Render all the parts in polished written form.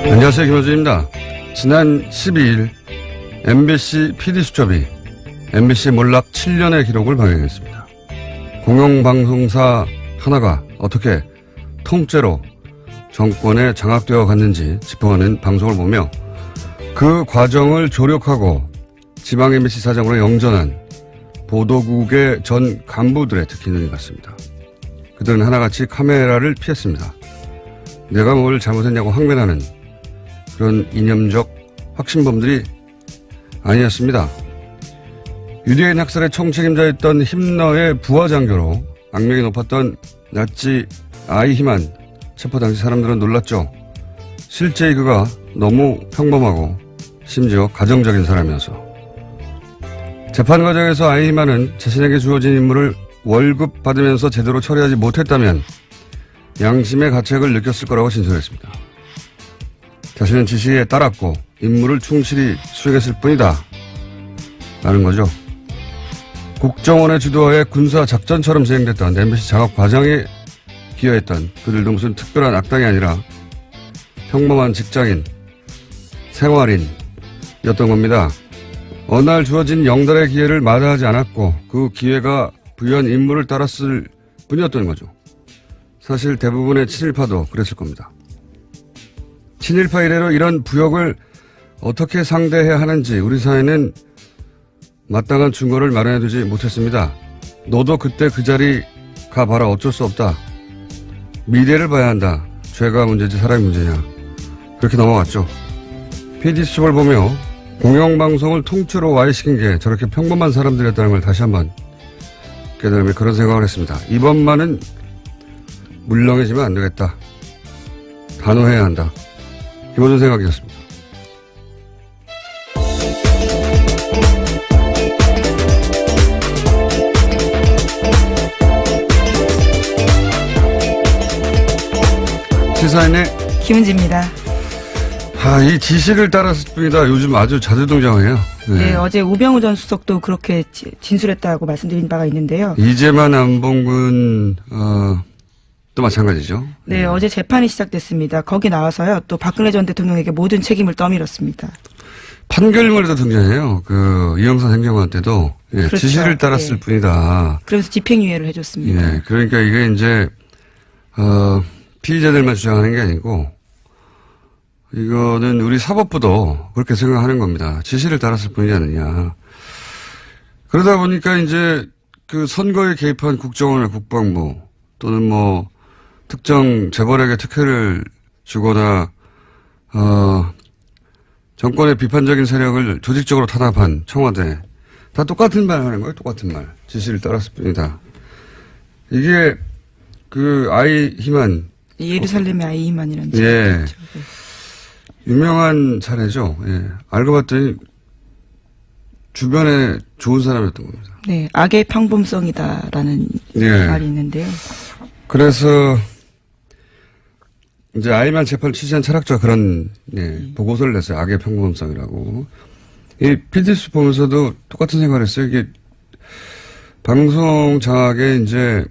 안녕하세요, 김호준입니다. 지난 12일 MBC PD수첩이 MBC 몰락 7년의 기록을 방영했습니다. 공영방송사 하나가 어떻게 통째로 정권에 장악되어 갔는지 짚어가는 방송을 보며 그 과정을 조력하고 지방 MBC 사장으로 영전한 보도국의 전 간부들의 특히 눈이 갔습니다. 그들은 하나같이 카메라를 피했습니다. 내가 뭘 잘못했냐고 항변하는 그런 이념적 확신범들이 아니었습니다. 유대인 학살의 총책임자였던 힘너의 부하장교로 악명이 높았던 나치 아이히만 체포 당시 사람들은 놀랐죠. 실제 그가 너무 평범하고 심지어 가정적인 사람이어서. 재판 과정에서 아이히만은 자신에게 주어진 임무를 월급 받으면서 제대로 처리하지 못했다면 양심의 가책을 느꼈을 거라고 진술했습니다. 자신은 지시에 따랐고 임무를 충실히 수행했을 뿐이다 라는 거죠. 국정원의 주도하에 군사작전처럼 진행됐던 MBC 장악 과정에 기여했던 그들도 무슨 특별한 악당이 아니라 평범한 직장인, 생활인이었던 겁니다. 어느 날 주어진 영달의 기회를 마다하지 않았고 그 기회가 부여한 임무를 따랐을 뿐이었던 거죠. 사실 대부분의 친일파도 그랬을 겁니다. 친일파 이래로 이런 부역을 어떻게 상대해야 하는지 우리 사회는 마땅한 증거를 마련해두지 못했습니다. 너도 그때 그 자리 가봐라. 어쩔 수 없다. 미래를 봐야 한다. 죄가 문제지 사람이 문제냐. 그렇게 넘어갔죠. PD수첩을 보며 공영방송을 통째로 와해시킨 게 저렇게 평범한 사람들이었다는 걸 다시 한번 깨달으며 그런 생각을 했습니다. 이번만은 물렁해지면 안 되겠다. 단호해야 한다. 기본적인 생각이었습니다. 시사인의 김은지입니다. 이 지시를 따랐을 뿐이다. 요즘 아주 자주 등장해요. 네, 어제 우병우 전 수석도 그렇게 진술했다고 말씀드린 바가 있는데요. 이재만 안봉근 또 마찬가지죠. 네, 어제 재판이 시작됐습니다. 거기 나와서요. 또 박근혜 전 대통령에게 모든 책임을 떠밀었습니다. 판결문에도 등장해요. 이영선 행정관 때도 그렇죠. 지시를 따랐을 뿐이다. 그래서 집행유예를 해줬습니다. 그러니까 이게 이제 피의자들만 주장하는 게 아니고 이거는 우리 사법부도 그렇게 생각하는 겁니다. 지시를 따랐을 뿐이지 않느냐. 그러다 보니까 이제 그 선거에 개입한 국정원이나 국방부 또는 뭐 특정 재벌에게 특혜를 주거나 정권의 비판적인 세력을 조직적으로 탄압한 청와대 다 똑같은 말 하는 거예요. 똑같은 말. 지시를 따랐을 뿐이다. 이게 아이히만 예루살렘의 아이히만이라는 책이죠. 유명한 사례죠. 알고 봤더니 주변에 좋은 사람이었던 겁니다. 네, 악의 평범성이다라는 말이 있는데요. 그래서 이제 아이히만 재판을 취재한 철학자가 그런 보고서를 냈어요. 악의 평범성이라고. 이 PD수 보면서도 똑같은 생각을 했어요. 이게 방송 장악에 이제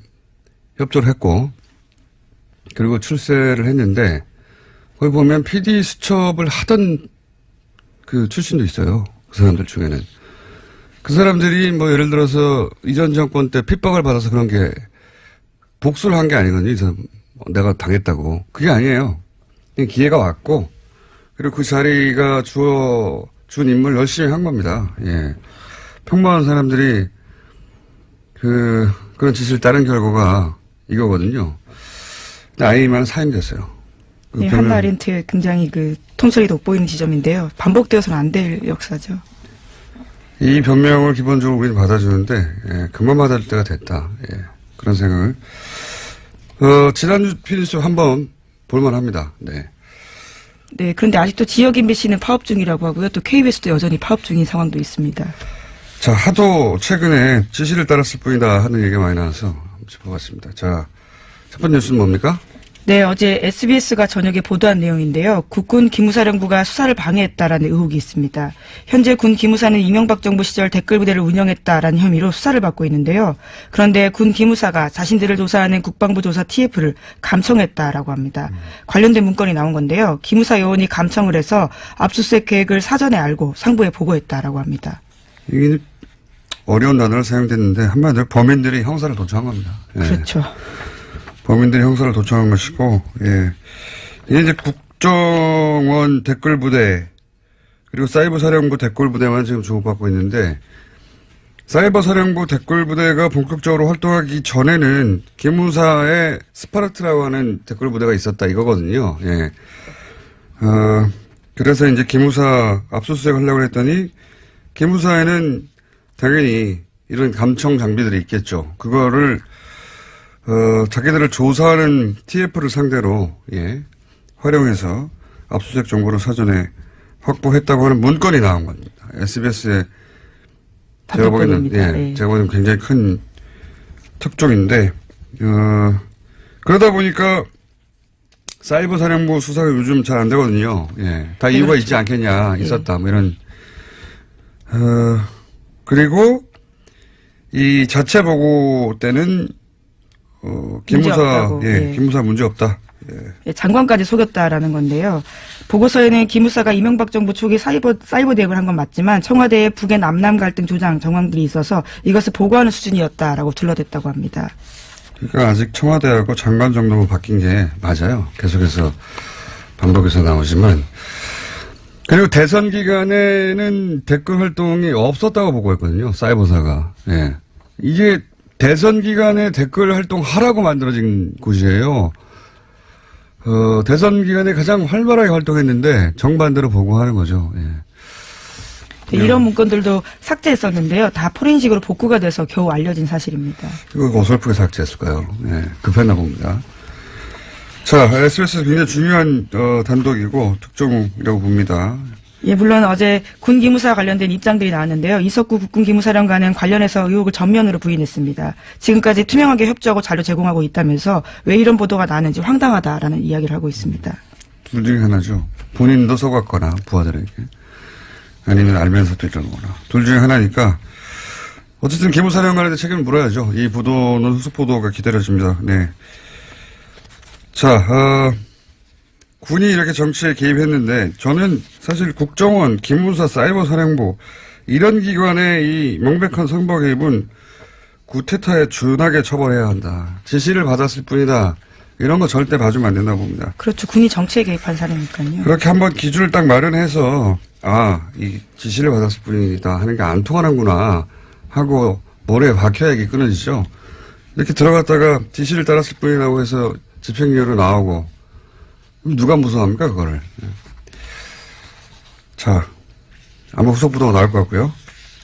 협조를 했고 그리고 출세를 했는데 거기 보면 PD 수첩을 하던 그 출신도 있어요. 그 사람들 중에는. 그 사람들이 뭐 예를 들어서 이전 정권 때 핍박을 받아서 그런 게 복수를 한 게 아니거든요. 이 사람 내가 당했다고. 그게 아니에요. 그냥 기회가 왔고 그리고 그 자리가 준 임무를 열심히 한 겁니다. 평범한 사람들이 그런 지시를 따른 결과가 이거거든요. 아이히만 사임됐어요. 네, 한나 아렌트의 굉장히 통찰이 돋보이는 지점인데요. 반복되어서는 안 될 역사죠. 이 변명을 기본적으로 우리는 받아주는데 그만 받을 때가 됐다. 그런 생각을. 지난주 PD수첩 한번 볼만합니다. 네. 네, 그런데 아직도 지역 MBC는 파업 중이라고 하고요. 또 KBS도 여전히 파업 중인 상황도 있습니다. 자, 하도 최근에 지시를 따랐을 뿐이다 하는 얘기가 많이 나와서 한번 짚어봤습니다. 자, 첫 번째 뉴스는 뭡니까? 네, 어제 SBS가 저녁에 보도한 내용인데요. 국군 기무사령부가 수사를 방해했다라는 의혹이 있습니다. 현재 군 기무사는 이명박 정부 시절 댓글부대를 운영했다라는 혐의로 수사를 받고 있는데요. 그런데 군 기무사가 자신들을 조사하는 국방부 조사 TF를 감청했다라고 합니다. 관련된 문건이 나온 건데요. 기무사 요원이 감청을 해서 압수수색 계획을 사전에 알고 상부에 보고했다라고 합니다. 이게 어려운 단어를 사용됐는데 한마디로 범인들이 형사를 도청한 겁니다. 예. 그렇죠. 범인들이 형사를 도청한 것이고, 예. 이게 이제 국정원 댓글부대, 그리고 사이버사령부 댓글부대만 지금 주목받고 있는데, 사이버사령부 댓글부대가 본격적으로 활동하기 전에는 기무사의 스파르트라고 하는 댓글부대가 있었다 이거거든요. 예. 그래서 이제 기무사 압수수색 하려고 했더니, 기무사에는 당연히 이런 감청 장비들이 있겠죠. 그거를 자기들을 조사하는 TF를 상대로, 예, 활용해서 압수수색 정보를 사전에 확보했다고 하는 문건이 나온 겁니다. SBS에 제가 보기에는, 예, 네. 제가 보기에는 굉장히 큰 특종인데, 그러다 보니까 사이버 사령부 수사가 요즘 잘 안 되거든요. 예. 다 이유가 그렇죠. 있지 않겠냐, 있었다, 뭐 이런. 그리고 이 자체 보고 때는 기무사, 예, 기무사 문제 없다. 예, 장관까지 속였다라는 건데요. 보고서에는 기무사가 이명박 정부 초기 사이버 대응을 한 건 맞지만 청와대의 북의 남남 갈등 조장 정황들이 있어서 이것을 보고하는 수준이었다라고 둘러댔다고 합니다. 그러니까 아직 청와대하고 장관 정도만 바뀐 게 맞아요. 계속해서 반복해서 나오지만. 그리고 대선 기간에는 댓글 활동이 없었다고 보고했거든요. 사이버사가. 예. 이게 대선 기간에 댓글 활동 하라고 만들어진 곳이에요. 대선 기간에 가장 활발하게 활동했는데 정반대로 보고하는 거죠. 예. 이런 문건들도 삭제했었는데요. 다 포렌식으로 복구가 돼서 겨우 알려진 사실입니다. 이거 어설프게 삭제했을까요? 예. 급했나 봅니다. 자, SBS에서 굉장히 중요한 단독이고 특종이라고 봅니다. 예, 물론 어제 군 기무사 관련된 입장들이 나왔는데요. 이석구 국군 기무사령관은 관련해서 의혹을 전면으로 부인했습니다. 지금까지 투명하게 협조하고 자료 제공하고 있다면서 왜 이런 보도가 나는지 황당하다라는 이야기를 하고 있습니다. 둘 중에 하나죠. 본인도 속았거나 부하들에게 아니면 알면서도 이러거나 둘 중에 하나니까 어쨌든 기무사령관한테 책임을 물어야죠. 이 보도는 후속 보도가 기다려집니다. 네. 자, 군이 이렇게 정치에 개입했는데 저는 사실 국정원, 기무사, 사이버사령부 이런 기관의 이 명백한 선거 개입은 구테타에 준하게 처벌해야 한다. 지시를 받았을 뿐이다. 이런 거 절대 봐주면 안 된다고 봅니다. 그렇죠. 군이 정치에 개입한 사례니까요. 그렇게 한번 기준을 딱 마련해서 이 지시를 받았을 뿐이다 하는 게 안 통하는구나 하고 모래에 박혀야 이게 끊어지죠. 이렇게 들어갔다가 지시를 따랐을 뿐이라고 해서 집행유예로 나오고 누가 무서워합니까 그거를. 자, 아마 후속 보도가 나올 것 같고요.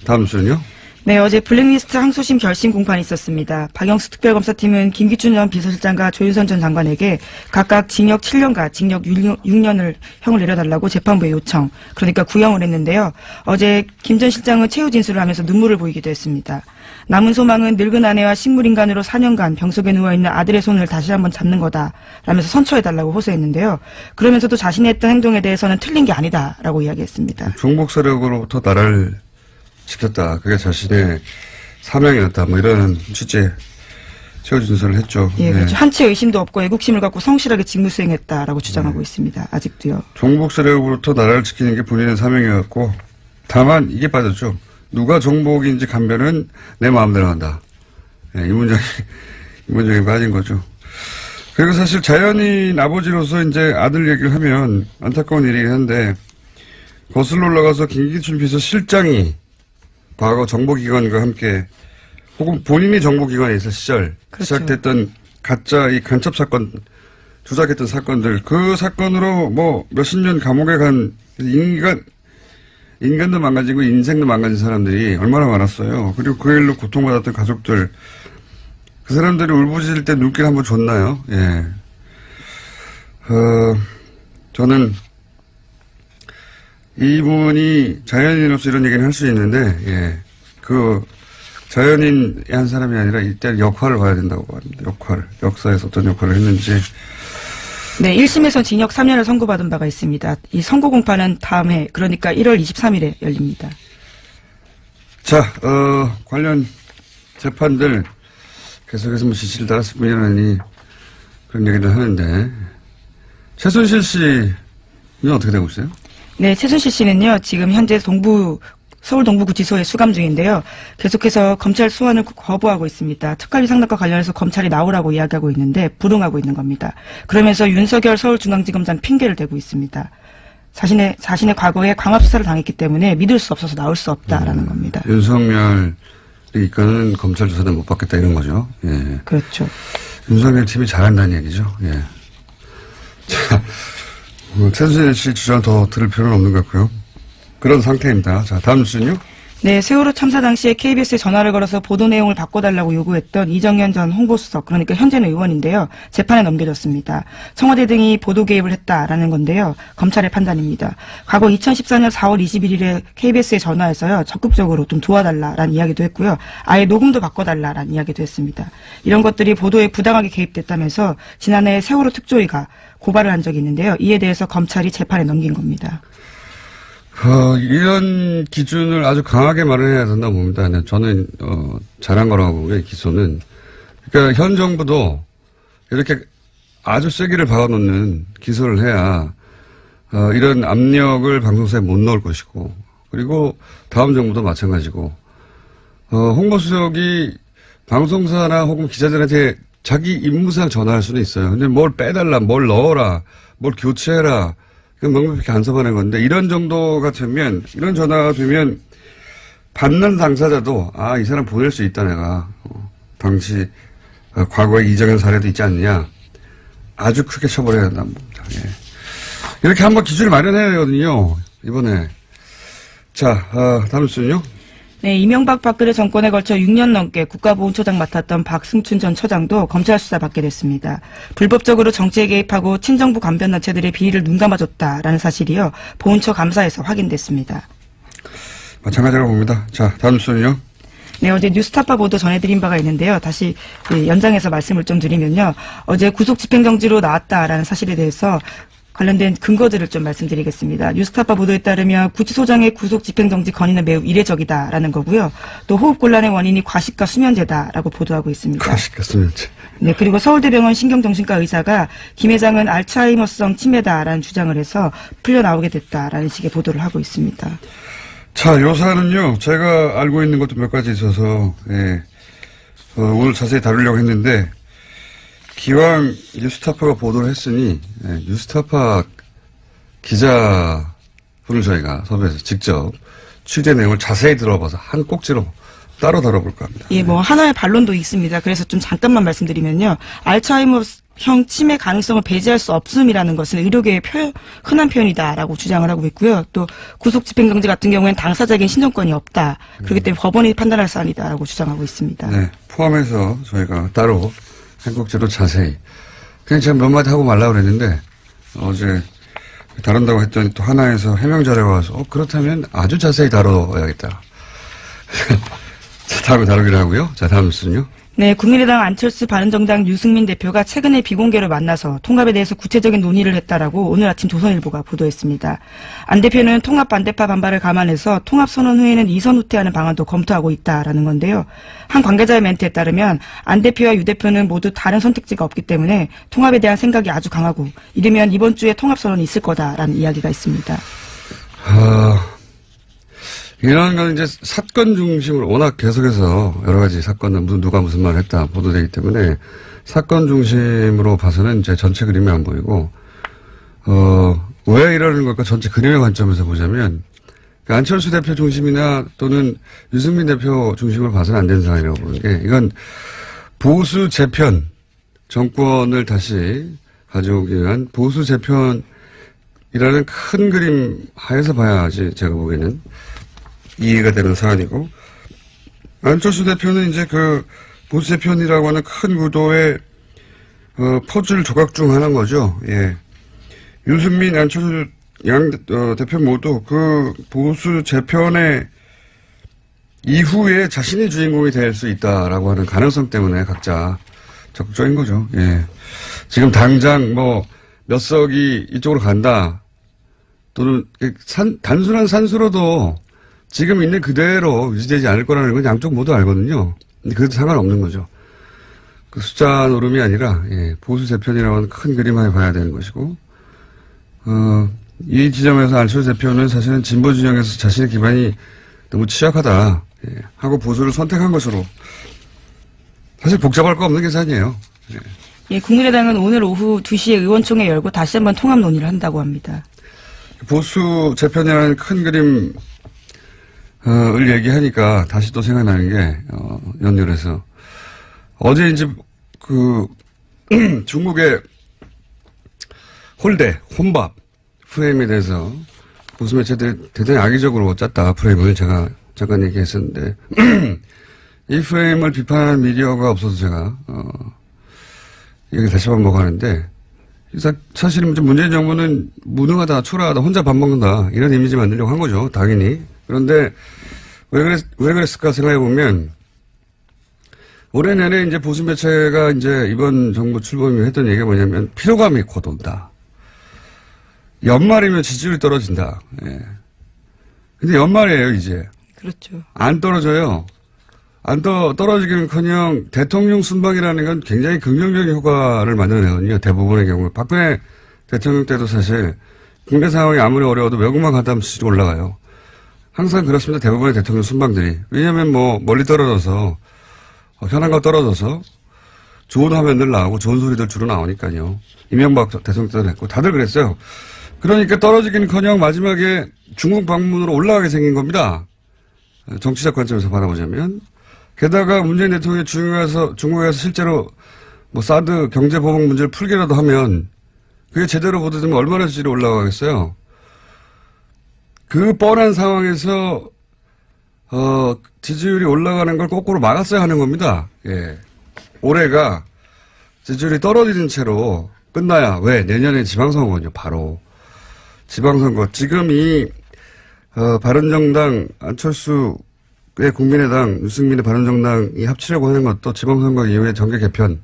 다음 뉴스는요. 네, 어제 블랙리스트 항소심 결심 공판이 있었습니다. 박영수 특별검사팀은 김기춘 전 비서실장과 조윤선 전 장관에게 각각 징역 7년과 징역 6년을 형을 내려달라고 재판부에 요청, 그러니까 구형을 했는데요. 어제 김 전 실장은 최후 진술을 하면서 눈물을 보이기도 했습니다. 남은 소망은 늙은 아내와 식물인간으로 4년간 병석에 누워있는 아들의 손을 다시 한번 잡는 거다 라면서 선처해달라고 호소했는데요. 그러면서도 자신이 했던 행동에 대해서는 틀린 게 아니다라고 이야기했습니다. 종북 세력으로부터 나라를 지켰다. 그게 자신의 사명이었다. 뭐 이런 취지의 최후 진술을 했죠. 예, 그렇죠. 한치 의심도 없고 애국심을 갖고 성실하게 직무 수행했다라고 주장하고 있습니다. 아직도요. 종북 세력으로부터 나라를 지키는 게 본인의 사명이었고 다만 이게 빠졌죠. 누가 종북인지 감별은 내 마음대로 한다. 예, 이 문장이 빠진 거죠. 그리고 사실 자연인 아버지로서 이제 아들 얘기를 하면 안타까운 일이긴 한데 거슬러 올라가서 김기춘 비서실장이 과거 정보기관과 함께 혹은 본인이 정보기관에 있을 시절 그렇죠. 시작됐던 가짜 이 간첩 사건 조작했던 사건들 그 사건으로 뭐 몇십 년 감옥에 간 인간도 망가지고 인생도 망가진 사람들이 얼마나 많았어요. 그리고 그 일로 고통받았던 가족들 그 사람들이 울부짖을 때 눈길 한번 줬나요? 예. 저는 이분이 자연인으로서 이런 얘기는 할 수 있는데, 예. 그, 자연인의 한 사람이 아니라 이때 역할을 봐야 된다고 합니다. 역할. 역사에서 어떤 역할을 했는지. 네, 1심에서 징역 3년을 선고받은 바가 있습니다. 이 선고 공판은 다음해 그러니까 1월 23일에 열립니다. 자, 관련 재판들 계속해서 뭐 지시를 따랐을 뿐이라니 그런 얘기를 하는데 최순실 씨는 어떻게 되고 있어요? 네, 최순실 씨는요, 지금 현재 서울 동부구치소에 수감 중인데요. 계속해서 검찰 소환을 거부하고 있습니다. 특활비 상납과 관련해서 검찰이 나오라고 이야기하고 있는데 불응하고 있는 겁니다. 그러면서 윤석열 서울중앙지검장 핑계를 대고 있습니다. 자신의 과거에 광합수사를 당했기 때문에 믿을 수 없어서 나올 수 없다라는 겁니다. 윤석열이 이끄는 검찰 조사는 못 받겠다 이런 거죠. 예. 그렇죠. 윤석열 팀이 잘한다는 얘기죠. 예. 자, 최순실 씨 주장 더 들을 필요는 없는 것 같고요. 그런 상태입니다. 자, 다음 뉴스는요? 네, 세월호 참사 당시에 KBS에 전화를 걸어서 보도 내용을 바꿔달라고 요구했던 이정현 전 홍보수석, 그러니까 현재는 의원인데요. 재판에 넘겨졌습니다. 청와대 등이 보도 개입을 했다라는 건데요. 검찰의 판단입니다. 과거 2014년 4월 21일에 KBS에 전화해서요. 적극적으로 좀 도와달라라는 이야기도 했고요. 아예 녹음도 바꿔달라라는 이야기도 했습니다. 이런 것들이 보도에 부당하게 개입됐다면서 지난해 세월호 특조위가 고발을 한 적이 있는데요. 이에 대해서 검찰이 재판에 넘긴 겁니다. 이런 기준을 아주 강하게 마련해야 된다고 봅니다. 저는, 잘한 거라고 보고요, 기소는. 그러니까 현 정부도 이렇게 아주 세기를 박아놓는 기소를 해야, 이런 압력을 방송사에 못 넣을 것이고, 그리고 다음 정부도 마찬가지고, 홍보수석이 방송사나 혹은 기자들한테 자기 임무상 전화할 수는 있어요. 근데 뭘 빼달라, 뭘 넣어라, 뭘 교체해라, 명백히 간섭하는 건데 이런 정도가 되면 이런 전화가 되면 받는 당사자도 이 사람 보낼 수 있다 내가 당시 과거에 이정현 사례도 있지 않느냐 아주 크게 처벌해야 된다는 겁니다. 예. 이렇게 한번 기준을 마련해야 되거든요. 이번에 자 다음 뉴스는요. 네, 이명박 박근혜 정권에 걸쳐 6년 넘게 국가보훈처장 맡았던 박승춘 전 처장도 검찰 수사 받게 됐습니다. 불법적으로 정치에 개입하고 친정부 관변단체들의 비리를 눈감아줬다라는 사실이요. 보훈처 감사에서 확인됐습니다. 마찬가지라고 봅니다. 자, 다음 뉴스는요. 네, 어제 뉴스타파 보도 전해드린 바가 있는데요. 다시 연장해서 말씀을 좀 드리면요. 어제 구속 집행정지로 나왔다라는 사실에 대해서 관련된 근거들을 좀 말씀드리겠습니다. 뉴스타파 보도에 따르면 구치소장의 구속 집행정지 건의는 매우 이례적이다라는 거고요. 또 호흡곤란의 원인이 과식과 수면제다라고 보도하고 있습니다. 과식과 수면제. 네, 그리고 서울대병원 신경정신과 의사가 김 회장은 알츠하이머성 치매다라는 주장을 해서 풀려나오게 됐다라는 식의 보도를 하고 있습니다. 자, 요사는요, 제가 알고 있는 것도 몇 가지 있어서, 예, 오늘 자세히 다루려고 했는데, 기왕 뉴스타파가 보도를 했으니 뉴스타파 기자분을 저희가 섭외해서 직접 취재 내용을 자세히 들어봐서 한 꼭지로 따로 다뤄볼까 합니다. 예, 뭐 하나의 반론도 있습니다. 그래서 좀 잠깐만 말씀드리면요. 알츠하이머형 치매 가능성을 배제할 수 없음이라는 것은 의료계의 흔한 표현이다라고 주장을 하고 있고요. 또 구속 집행정지 같은 경우에는 당사자에겐 신청권이 없다. 그렇기 때문에 법원이 판단할 사안이다라고 주장하고 있습니다. 네, 포함해서 저희가 따로 한 꼭지로 자세히. 그냥 제가 몇 마디 하고 말라고 그랬는데, 어제 다룬다고 했더니 또 하나에서 해명 자료가 와서, 그렇다면 아주 자세히 다뤄야겠다. 자, 다음에 다루기로 하고요. 자, 다음 뉴스는요. 네, 국민의당 안철수 바른정당 유승민 대표가 최근에 비공개로 만나서 통합에 대해서 구체적인 논의를 했다라고 오늘 아침 조선일보가 보도했습니다. 안 대표는 통합 반대파 반발을 감안해서 통합선언 후에는 이선 후퇴하는 방안도 검토하고 있다라는 건데요. 한 관계자의 멘트에 따르면 안 대표와 유 대표는 모두 다른 선택지가 없기 때문에 통합에 대한 생각이 아주 강하고 이르면 이번 주에 통합선언이 있을 거다라는 이야기가 있습니다. 이런 건 이제 사건 중심으로 워낙 계속해서 여러 가지 사건은 누가 무슨 말을 했다 보도되기 때문에 사건 중심으로 봐서는 이제 전체 그림이 안 보이고, 왜 이러는 걸까 전체 그림의 관점에서 보자면, 그러니까 안철수 대표 중심이나 또는 유승민 대표 중심으로 봐서는 안 되는 상황이라고 보는 게, 이건 보수 재편, 정권을 다시 가져오기 위한 보수 재편이라는 큰 그림 하에서 봐야지 제가 보기에는 이해가 되는 사안이고, 안철수 대표는 이제 그 보수 재편이라고 하는 큰 구도의 퍼즐 조각 중 하나인 거죠. 예. 유승민, 안철수 양 대표 모두 그 보수 재편의 이후에 자신이 주인공이 될 수 있다라고 하는 가능성 때문에 각자 적극적인 거죠. 예. 지금 당장 뭐 몇 석이 이쪽으로 간다. 또는 단순한 산수로도 지금 있는 그대로 유지되지 않을 거라는 건 양쪽 모두 알거든요. 근데 그래도 상관없는 거죠. 그 숫자 노름이 아니라 보수 재편이라고 하는 큰 그림을 봐야 되는 것이고 이 지점에서 안철수 대표는 사실은 진보 진영에서 자신의 기반이 너무 취약하다 하고 보수를 선택한 것으로 사실 복잡할 거 없는 계산이에요. 예, 국민의당은 오늘 오후 2시에 의원총회 열고 다시 한번 통합 논의를 한다고 합니다. 보수 재편이라는 큰 그림을 얘기하니까 다시 또 생각나는 게 연결해서 어제 이제 중국의 혼밥 프레임에 대해서 보수 매체들이 대단히 악의적으로 짰다 프레임을 제가 잠깐 얘기했었는데 이 프레임을 비판하는 미디어가 없어서 제가 얘기 다시 한번 하는데 사실은 문재인 정부는 무능하다, 초라하다, 혼자 밥 먹는다 이런 이미지 만들려고 한 거죠, 당연히. 그런데 왜 그랬을까 생각해 보면 올해 내내 이제 보수 매체가 이제 이번 정부 출범이 했던 얘기가 뭐냐면 피로감이 곧 온다. 연말이면 지지율이 떨어진다. 예. 근데 연말이에요, 이제. 그렇죠. 안 떨어져요. 떨어지기는커녕 대통령 순방이라는 건 굉장히 긍정적인 효과를 만들어내거든요. 대부분의 경우에. 박근혜 대통령 때도 사실 국내 상황이 아무리 어려워도 외국만 갔다 하면 지지율이 올라가요. 항상 그렇습니다. 대부분의 대통령 순방들이. 왜냐하면 멀리 떨어져서 현안과 떨어져서 좋은 화면들 나오고 좋은 소리들 주로 나오니까요. 이명박 대통령 때도 했고 다들 그랬어요. 그러니까 떨어지기는커녕 마지막에 중국 방문으로 올라가게 생긴 겁니다. 정치적 관점에서 바라보자면. 게다가 문재인 대통령이 중국에서 실제로 사드 경제보복 문제를 풀기라도 하면 그게 제대로 보도되면 얼마나 지지율이 올라가겠어요. 그 뻔한 상황에서 지지율이 올라가는 걸 거꾸로 막았어야 하는 겁니다. 예. 올해가 지지율이 떨어지는 채로 끝나야 왜 내년에 지방선거거든요. 바로 지방선거. 지금 이 바른정당 안철수의 국민의당 유승민의 바른정당이 합치려고 하는 것도 지방선거 이후에 정계 개편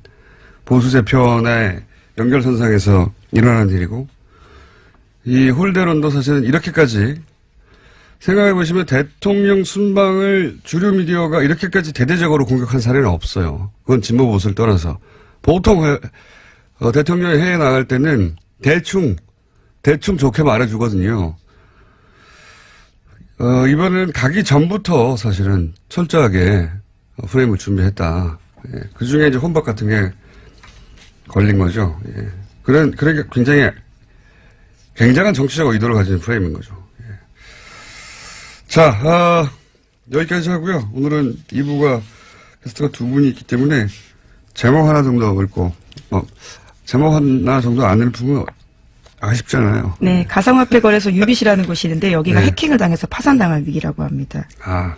보수 재편의 연결선상에서 일어나는 일이고 이 홀대론도 사실은 이렇게까지 생각해 보시면 대통령 순방을 주류 미디어가 이렇게까지 대대적으로 공격한 사례는 없어요. 그건 진보 보수를 떠나서 보통 대통령이 해외 나갈 때는 대충 좋게 말해주거든요. 이번에는 가기 전부터 사실은 철저하게 프레임을 준비했다. 예. 그 중에 이제 혼밥 같은 게 걸린 거죠. 예. 그러니까 굉장한 정치적 의도를 가진 프레임인 거죠. 예. 자, 여기까지 하고요. 오늘은 2부가 게스트가 두 분이 있기 때문에 제목 하나 정도 읽고, 제목 하나 정도 안 읽으면 아쉽잖아요. 네, 가상화폐 거래소 유빗이라는 곳이 있는데 여기가 해킹을 당해서 파산당할 위기라고 합니다. 아,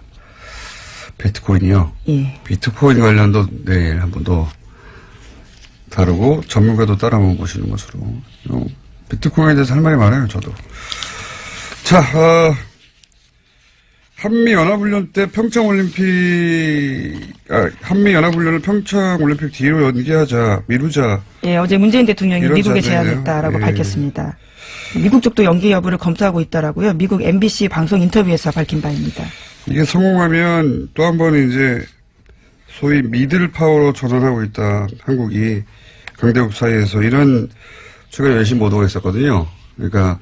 비트코인이요? 예. 비트코인 관련도 내일 한 번 더 다루고 전문가도 따라 한번 보시는 것으로. 비트코인에 대해서 할 말이 많아요, 저도. 자, 한미연합훈련 때 한미연합훈련을 평창올림픽 뒤로 연기하자, 미루자. 예, 어제 문재인 대통령이 미국에 자세네요. 제안했다라고 예. 밝혔습니다. 미국 쪽도 연기 여부를 검토하고 있다라고요. 미국 MBC 방송 인터뷰에서 밝힌 바입니다. 이게 성공하면 또 한 번 이제 소위 미들 파워로 전환하고 있다. 한국이 강대국 사이에서 이런 최근에 외신 보도가 있었거든요. 그러니까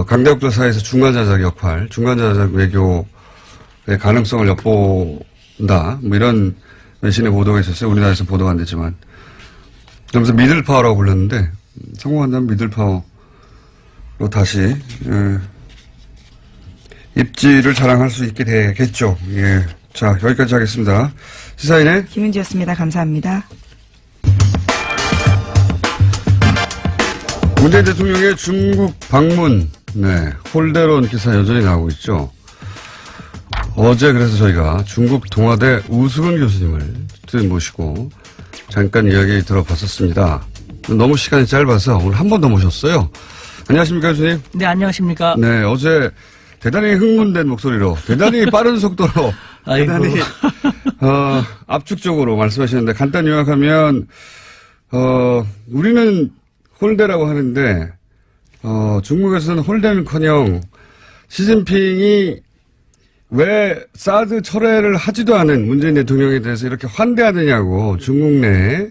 강대국들 사이에서 중간자작 역할, 중간자작 외교의 가능성을 엿본다. 이런 외신의 보도가 있었어요. 우리나라에서 보도가 안 됐지만. 그러면서 미들 파워라고 불렀는데 성공한다면 미들 파워로 다시 입지를 자랑할 수 있게 되겠죠. 예. 자, 여기까지 하겠습니다. 시사인의 김은지였습니다. 감사합니다. 문재인 대통령의 중국 방문, 홀대론 기사 여전히 나오고 있죠. 어제 그래서 저희가 중국 동아대 우승은 교수님을 모시고 잠깐 이야기 들어봤었습니다. 너무 시간이 짧아서 오늘 한 번 더 모셨어요. 안녕하십니까, 교수님? 네, 안녕하십니까? 네, 어제 대단히 흥분된 목소리로, 대단히 빠른 속도로, 대단히, 압축적으로 말씀하셨는데, 간단히 요약하면, 우리는 홀대라고 하는데, 중국에서는 홀대는커녕 시진핑이 왜 사드 철회를 하지도 않은 문재인 대통령에 대해서 이렇게 환대하느냐고 중국 내에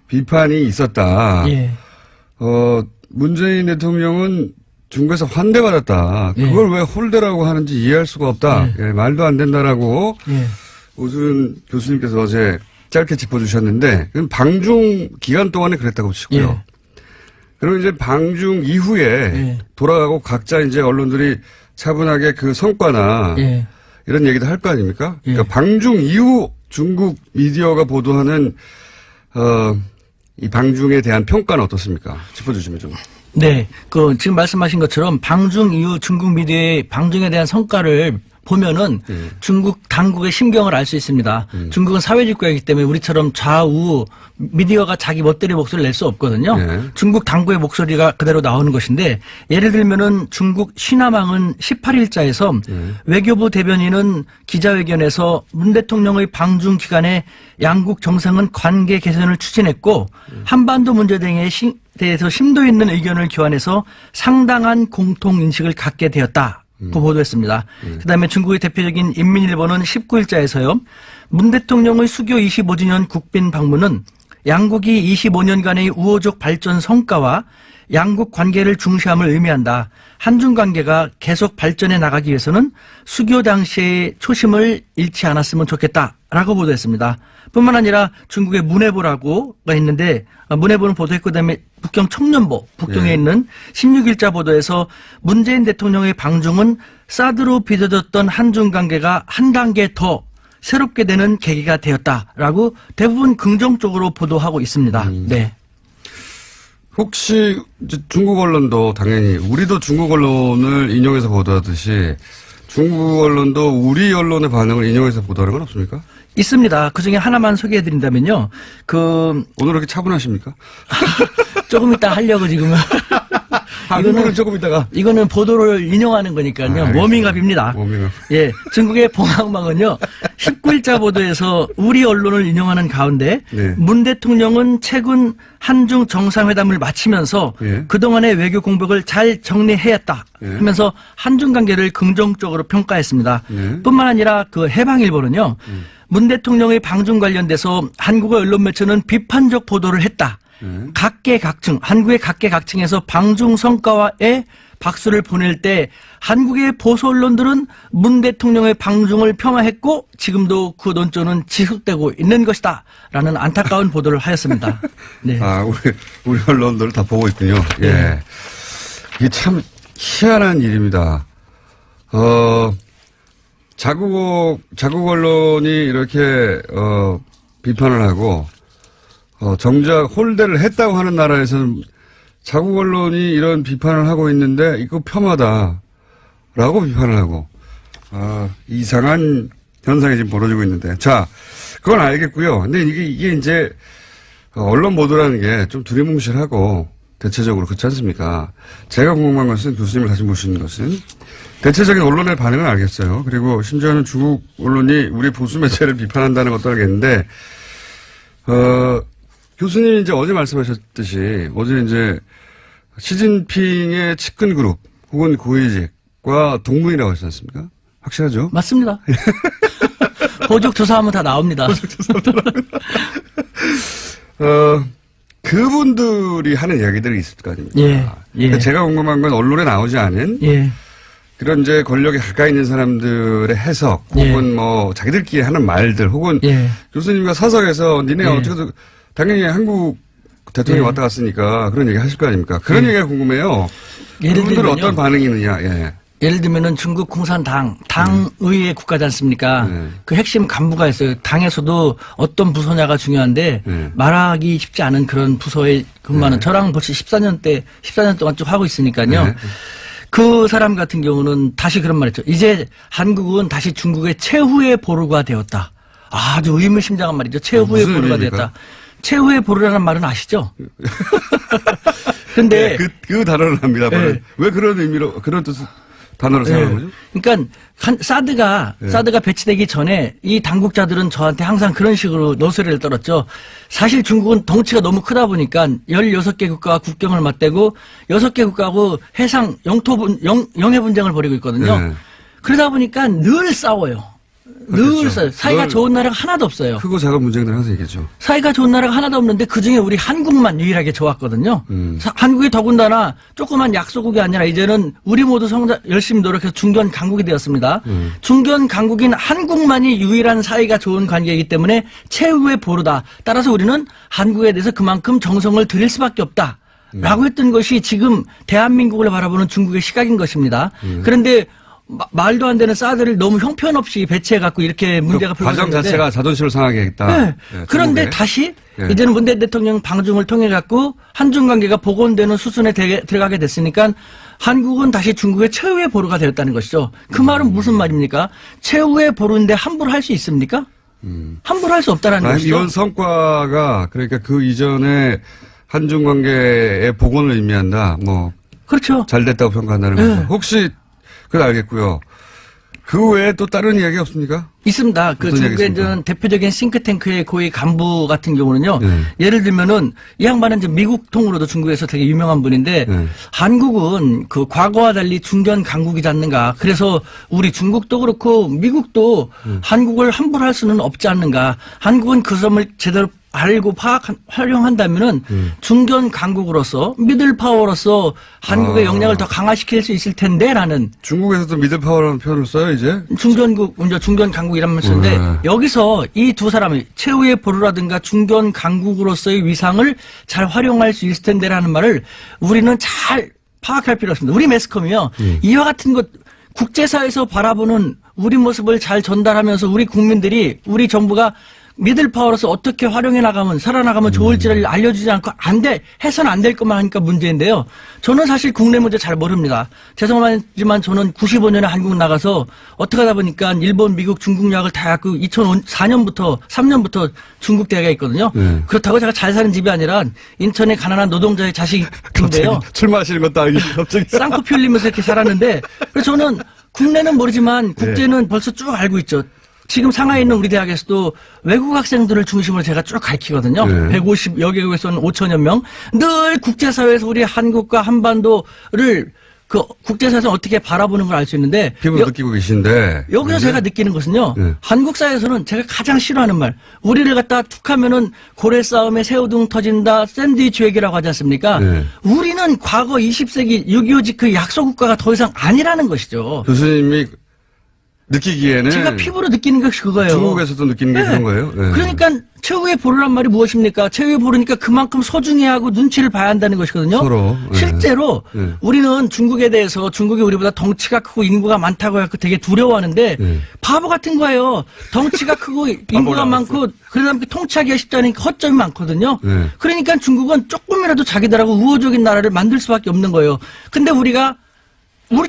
비판이 있었다. 예. 문재인 대통령은 중국에서 환대받았다. 예. 그걸 왜 홀대라고 하는지 이해할 수가 없다. 예. 예, 말도 안 된다라고 예. 오순 교수님께서 어제 짧게 짚어주셨는데, 그건 방중 기간 동안에 그랬다고 치고요. 예. 그리고 이제 방중 이후에 예. 돌아가고 각자 이제 언론들이 차분하게 그 성과나 예. 이런 얘기도 할 거 아닙니까? 예. 그러니까 방중 이후 중국 미디어가 보도하는 이 방중에 대한 평가는 어떻습니까? 짚어주시면 좀. 네. 지금 말씀하신 것처럼 방중 이후 중국 미디어의 방중에 대한 성과를 보면은 중국 당국의 심경을 알 수 있습니다. 중국은 사회주의 국가이기 때문에 우리처럼 좌우 미디어가 자기 멋대로 목소리를 낼 수 없거든요. 네. 중국 당국의 목소리가 그대로 나오는 것인데, 예를 들면은 중국 신화망은 18일자에서 외교부 대변인은 기자회견에서 문 대통령의 방중 기간에 양국 정상은 관계 개선을 추진했고 한반도 문제 등에 대해서 심도 있는 의견을 교환해서 상당한 공통 인식을 갖게 되었다. 고 보도했습니다. 그다음에 중국의 대표적인 인민일보는 19일자에서요. 문 대통령의 수교 25주년 국빈 방문은 양국이 25년간의 우호적 발전 성과와 양국 관계를 중시함을 의미한다. 한중 관계가 계속 발전해 나가기 위해서는 수교 당시의 초심을 잃지 않았으면 좋겠다라고 보도했습니다. 뿐만 아니라 중국의 문해보라고가 있는데, 문해보는 보도했고, 그다음에 북경 청년보, 북경에 예. 있는 16일자 보도에서 문재인 대통령의 방중은 사드로 빚어졌던 한중 관계가 한 단계 더 새롭게 되는 계기가 되었다라고 대부분 긍정적으로 보도하고 있습니다. 네. 혹시 이제 중국 언론도 당연히 우리도 중국 언론을 인용해서 보도하듯이 중국 언론도 우리 언론의 반응을 인용해서 보도하는 건 없습니까? 있습니다. 그 중에 하나만 소개해드린다면요. 오늘 이렇게 차분하십니까? 조금 이따 하려고 지금. 이거는 조금 이따가. 이거는 보도를 인용하는 거니까요. 워밍업입니다. 워밍업. 예. 중국의 봉황망은요. 19일자 보도에서 우리 언론을 인용하는 가운데 네. 문 대통령은 최근 한중 정상회담을 마치면서 예. 그동안의 외교 공백을 잘 정리해왔다 예. 하면서 한중 관계를 긍정적으로 평가했습니다. 네. 뿐만 아니라 그 해방일보는요. 문 대통령의 방중 관련돼서 한국의 언론 매체는 비판적 보도를 했다. 각계각층, 한국의 각계각층에서 방중 성과에 박수를 보낼 때 한국의 보수 언론들은 문 대통령의 방중을 폄하했고 지금도 그 논조는 지속되고 있는 것이다. 라는 안타까운 보도를 하였습니다. 네. 아, 우리 언론들 다 보고 있군요. 예. 네. 이게 참 희한한 일입니다. 자국 언론이 이렇게, 비판을 하고, 정작 홀대를 했다고 하는 나라에서는 자국 언론이 이런 비판을 하고 있는데 이거 폄하다라고 비판을 하고 이상한 현상이 지금 벌어지고 있는데 자 그건 알겠고요. 근데 이게 이제 언론 보도라는 게 좀 두리뭉실하고 대체적으로 그렇지 않습니까? 제가 궁금한 것은 교수님을 다시 모시는 것은 대체적인 언론의 반응은 알겠어요. 그리고 심지어는 중국 언론이 우리 보수 매체를 비판한다는 것도 알겠는데 교수님이 이제 어제 말씀하셨듯이 어제 이제 시진핑의 측근 그룹 혹은 고위직과 동문이라고 하셨지 않습니까? 확실하죠? 맞습니다. 호적 조사하면 다 나옵니다. 그분들이 하는 이야기들이 있을 거 아닙니까? 예, 예. 제가 궁금한 건 언론에 나오지 않은 예. 그런 이제 권력에 가까이 있는 사람들의 해석 혹은 예. 뭐 자기들끼리 하는 말들 혹은 예. 교수님과 사석에서 니네 예. 어떻게 당연히 한국 대통령이 예. 왔다 갔으니까 그런 얘기 하실 거 아닙니까? 그런 얘기가 궁금해요. 예를 그분들은 들면요. 어떤 반응이 있느냐. 예. 예를 들면은 중국 공산당, 당의회 국가지 않습니까? 그 핵심 간부가 있어요. 당에서도 어떤 부서냐가 중요한데 말하기 쉽지 않은 그런 부서에 근무하는 저랑 벌써 14년 동안 쭉 하고 있으니까요. 그 사람 같은 경우는 다시 그런 말 했죠. 이제 한국은 다시 중국의 최후의 보루가 되었다. 아주 의미심장한 말이죠. 최후의 무슨 보루가 의미입니까? 되었다. 최후의 보루라는 말은 아시죠? 근데 그 단어를 합니다. 네. 왜 그런 의미로 그런 뜻을 단어로 사용하는 거죠? 그러니까 사드가 배치되기 전에 이 당국자들은 저한테 항상 그런 식으로 노소리를 떨었죠. 사실 중국은 덩치가 너무 크다 보니까 16개 국가와 국경을 맞대고 6개 국가하고 해상 영해 분쟁을 벌이고 있거든요. 네. 그러다 보니까 늘 싸워요. 늘 싸워요. 사이가 좋은 나라가 하나도 없어요. 크고 작은 문제들 항상 있겠죠. 사이가 좋은 나라가 하나도 없는데 그중에 우리 한국만 유일하게 좋았거든요. 한국이 더군다나 조그만 약소국이 아니라 이제는 우리 모두 열심히 노력해서 중견 강국이 되었습니다. 중견 강국인 한국만이 유일한 사이가 좋은 관계이기 때문에 최후의 보루다. 따라서 우리는 한국에 대해서 그만큼 정성을 들일 수밖에 없다. 라고 했던 것이 지금 대한민국을 바라보는 중국의 시각인 것입니다. 그런데 말도 안 되는 사드를 너무 형편없이 배치해갖고 이렇게 문제가 그 과정 불거졌는데 자체가 자존심을 상하게 했다. 네. 네, 그런데 중국에. 다시 네. 이제는 문재인 대통령 방중을 통해 갖고 한중 관계가 복원되는 수순에 들어가게 됐으니까 한국은 다시 중국의 최후의 보루가 되었다는 것이죠. 그 말은 무슨 말입니까? 최후의 보루인데 함부로 할 수 있습니까? 함부로 할 수 없다는 것이죠. 이번 성과가 그러니까 그 이전에 한중 관계의 복원을 의미한다. 뭐 그렇죠. 잘 됐다고 평가한다는 네. 거죠. 혹시 그건 알겠고요. 그 외에 또 다른 이야기 없습니까? 있습니다. 그 어떤 중국의 얘기겠습니까? 저는 대표적인 싱크탱크의 고위 간부 같은 경우는요. 네. 예를 들면은 이 양반은 이제 미국 통으로도 중국에서 되게 유명한 분인데 네. 한국은 그 과거와 달리 중견 강국이지 않는가. 그래서 우리 중국도 그렇고 미국도 한국을 함부로 할 수는 없지 않는가. 한국은 그 점을 제대로 알고 활용한다면은 중견 강국으로서 미들 파워로서 한국의 역량을 더 강화시킬 수 있을 텐데라는 중국에서도 미들파워라는 표현을 써요, 이제? 중견 강국이라는 말 쓰는데 여기서 이 두 사람이 최후의 보루라든가 중견 강국으로서의 위상을 잘 활용할 수 있을 텐데라는 말을 우리는 잘 파악할 필요가 있습니다. 우리 매스컴이요. 이와 같은 것 국제사회에서 바라보는 우리 모습을 잘 전달하면서 우리 국민들이 우리 정부가 미들파워로서 어떻게 활용해 나가면 살아나가면 좋을지를 알려주지 않고 해서는 안 될 것만 하니까 문제인데요. 저는 사실 국내 문제 잘 모릅니다. 죄송하지만 저는 95년에 한국 나가서 어떻게 하다 보니까 일본, 미국, 중국 약을 다 갖고 2004년부터 3년부터 중국 대학에 있거든요. 그렇다고 제가 잘 사는 집이 아니라 인천의 가난한 노동자의 자식인데요. 출마하시는 것도 아니고 갑자기. 쌍코피 흘리면서 이렇게 살았는데 그래서 저는 국내는 모르지만 국제는 벌써 쭉 알고 있죠. 지금 상하이에 있는 우리 대학에서도 외국 학생들을 중심으로 제가 쭉 가르치거든요. 150여 개국에서는 5천여 명. 늘 국제사회에서 우리 한국과 한반도를 그 국제사회에서 어떻게 바라보는 걸 알 수 있는데 피부로 느끼고 계신데. 여기서 제가 느끼는 것은요. 한국 사회에서는 제가 가장 싫어하는 말. 우리를 갖다 툭 하면은 고래 싸움에 새우등 터진다. 샌드위치 외교라고 하지 않습니까? 우리는 과거 20세기 6.25 그 약소국가가 더 이상 아니라는 것이죠. 교수님이 느끼기에는. 제가 피부로 느끼는 것이 그거예요. 중국에서도 느끼는 게 그런 거예요? 네. 그러니까 최후의 보루란 말이 무엇입니까? 최후의 보루니까 그만큼 소중히 하고 눈치를 봐야 한다는 것이거든요. 서로. 실제로 우리는 중국에 대해서 중국이 우리보다 덩치가 크고 인구가 많다고 해서 되게 두려워하는데 바보 같은 거예요. 덩치가 크고 인구가 많고 그러다 보니까 통치하기가 쉽지 않으니까 허점이 많거든요. 그러니까 중국은 조금이라도 자기들하고 우호적인 나라를 만들 수밖에 없는 거예요. 근데 우리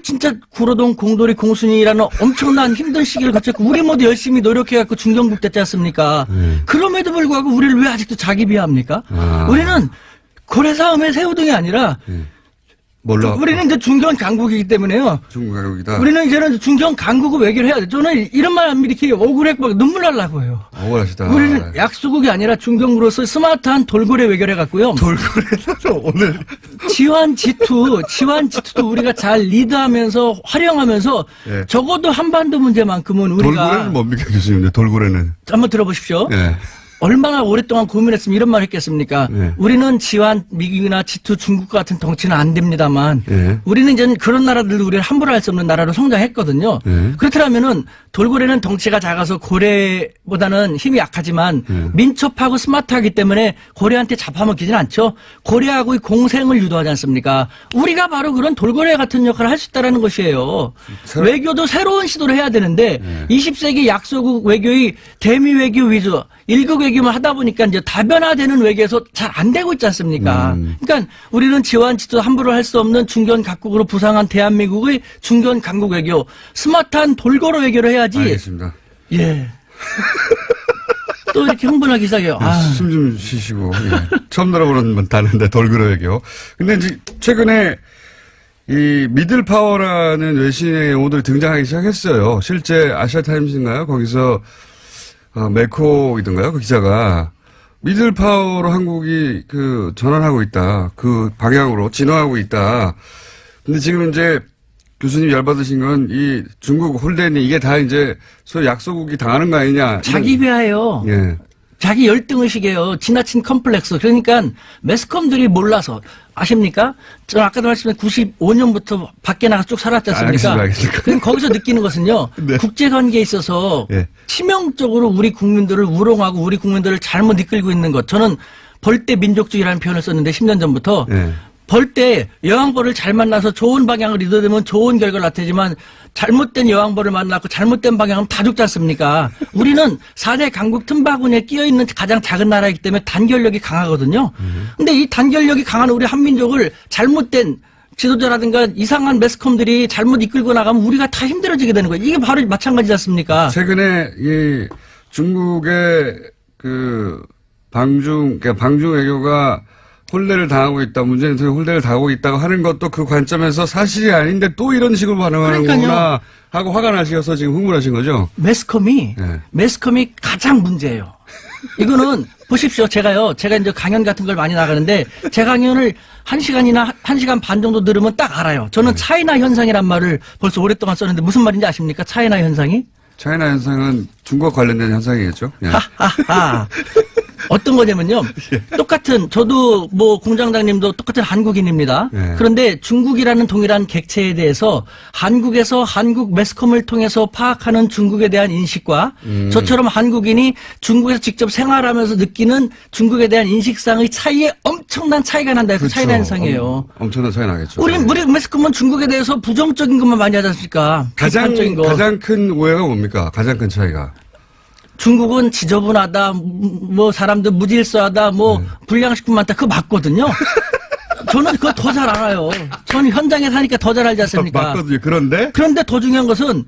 진짜 구로동 공돌이 공순이라는 엄청난 힘든 시기를 거쳤고 우리 모두 열심히 노력해갖고 중견국 됐지 않습니까? 그럼에도 불구하고 우리를 왜 아직도 자기 비하합니까? 우리는 고래 싸움의 새우등이 아니라 몰라. 우리는 이제 중견 강국이기 때문에요. 중국 가격이다. 우리는 이제는 중견 강국을 외교를 해야 돼. 저는 이런 말 하면 이렇게 억울해 막 눈물 날라고 해요. 억울하시다. 우리는 약소국이 아니라 중견국으로서 스마트한 돌고래 외교를 해갖고요. 돌고래도 오늘. 지환 G2도 우리가 잘 리드하면서 활용하면서 네. 적어도 한반도 문제만큼은 우리가 돌고래는 뭡니까, 교수님? 돌고래는. 한번 들어보십시오. 네. 얼마나 오랫동안 고민했으면 이런 말 했겠습니까? 네. 우리는 지환 미국이나 G2 중국과 같은 덩치는 안 됩니다만 네. 우리는 이제 그런 나라들도 우리를 함부로 할 수 없는 나라로 성장했거든요. 그렇다면은 돌고래는 덩치가 작아서 고래보다는 힘이 약하지만 민첩하고 스마트하기 때문에 고래한테 잡아먹히진 않죠. 고래하고의 공생을 유도하지 않습니까? 우리가 바로 그런 돌고래 같은 역할을 할 수 있다는 것이에요. 외교도 새로운 시도를 해야 되는데 20세기 약소국 외교의 대미 외교 위주 1국 외교만 하다 보니까 이제 다변화되는 외교에서 잘 안 되고 있지 않습니까? 그러니까 우리는 지원치도 함부로 할 수 없는 중견 각국으로 부상한 대한민국의 중견 강국 외교, 스마트한 돌고래 외교를 해야지. 알겠습니다. 예. 또 이렇게 흥분하기 시작해요. 숨 좀 쉬시고. 예. 처음 들어보는 단어인데 돌고래 외교. 근데 이제 최근에 이 미들 파워라는 외신의 용어들이 등장하기 시작했어요. 실제 아시아타임스인가요? 거기서 메코이던가요? 그 기자가 미들 파워로 한국이 전환하고 있다. 그 방향으로 진화하고 있다. 근데 지금 이제 교수님 열받으신 건 이 중국 홀덴이 이게 다 이제 소위 약소국이 당하는 거 아니냐. 자기 비하예요. 예. 자기 열등의식이에요. 지나친 컴플렉스. 그러니까 매스컴들이 몰라서 아십니까? 저 아까도 말씀드린 95년부터 밖에 나가서 쭉 살았지 않습니까? 알겠습니다. 그럼 거기서 느끼는 것은요. 네. 국제관계에 있어서 예. 치명적으로 우리 국민들을 우롱하고 우리 국민들을 잘못 이끌고 있는 것. 저는 벌떼 민족주의라는 표현을 썼는데 10년 전부터 예. 벌떼 여왕벌을 잘 만나서 좋은 방향을 이끌면 좋은 결과를 나타내지만 잘못된 여왕벌을 만나고 잘못된 방향은 다 죽지 않습니까? 우리는 4대 강국 틈바구니에 끼어있는 가장 작은 나라이기 때문에 단결력이 강하거든요. 근데 이 단결력이 강한 우리 한민족을 잘못된 지도자라든가 이상한 매스컴들이 잘못 이끌고 나가면 우리가 다 힘들어지게 되는 거예요. 이게 바로 마찬가지지 않습니까? 최근에 이 중국의 방중 외교가 홀대를 당하고 있다. 문재인 대통령이 홀대를 당하고 있다고 하는 것도 그 관점에서 사실이 아닌데 또 이런 식으로 반응하는구나 하고 화가 나셔서 지금 흥분하신 거죠? 매스컴이 가장 문제예요. 이거는 보십시오. 제가 이제 강연 같은 걸 많이 나가는데 제 강연을 1시간이나 1시간 반 정도 들으면 딱 알아요. 저는 차이나 현상이란 말을 벌써 오랫동안 썼는데 무슨 말인지 아십니까? 차이나 현상이? 차이나 현상은 중국 관련된 현상이겠죠? 예. 어떤 거냐면요. 똑같은 저도 공장장님도 똑같은 한국인입니다. 네. 그런데 중국이라는 동일한 객체에 대해서 한국에서 한국 매스컴을 통해서 파악하는 중국에 대한 인식과 저처럼 한국인이 중국에서 직접 생활하면서 느끼는 중국에 대한 인식상의 차이에 엄청난 차이가 난다 해서 그렇죠. 차이나 현상이에요. 엄청난 차이 나겠죠. 우리 매스컴은 중국에 대해서 부정적인 것만 많이 하지 않습니까? 비판적인 거. 가장 큰 오해가 뭡니까? 가장 큰 차이가. 중국은 지저분하다, 사람들 무질서하다, 불량식품 많다, 그거 맞거든요. 저는 그거 더 잘 알아요. 저는 현장에 사니까 더 잘 알지 않습니까? 맞거든요. 그런데 더 중요한 것은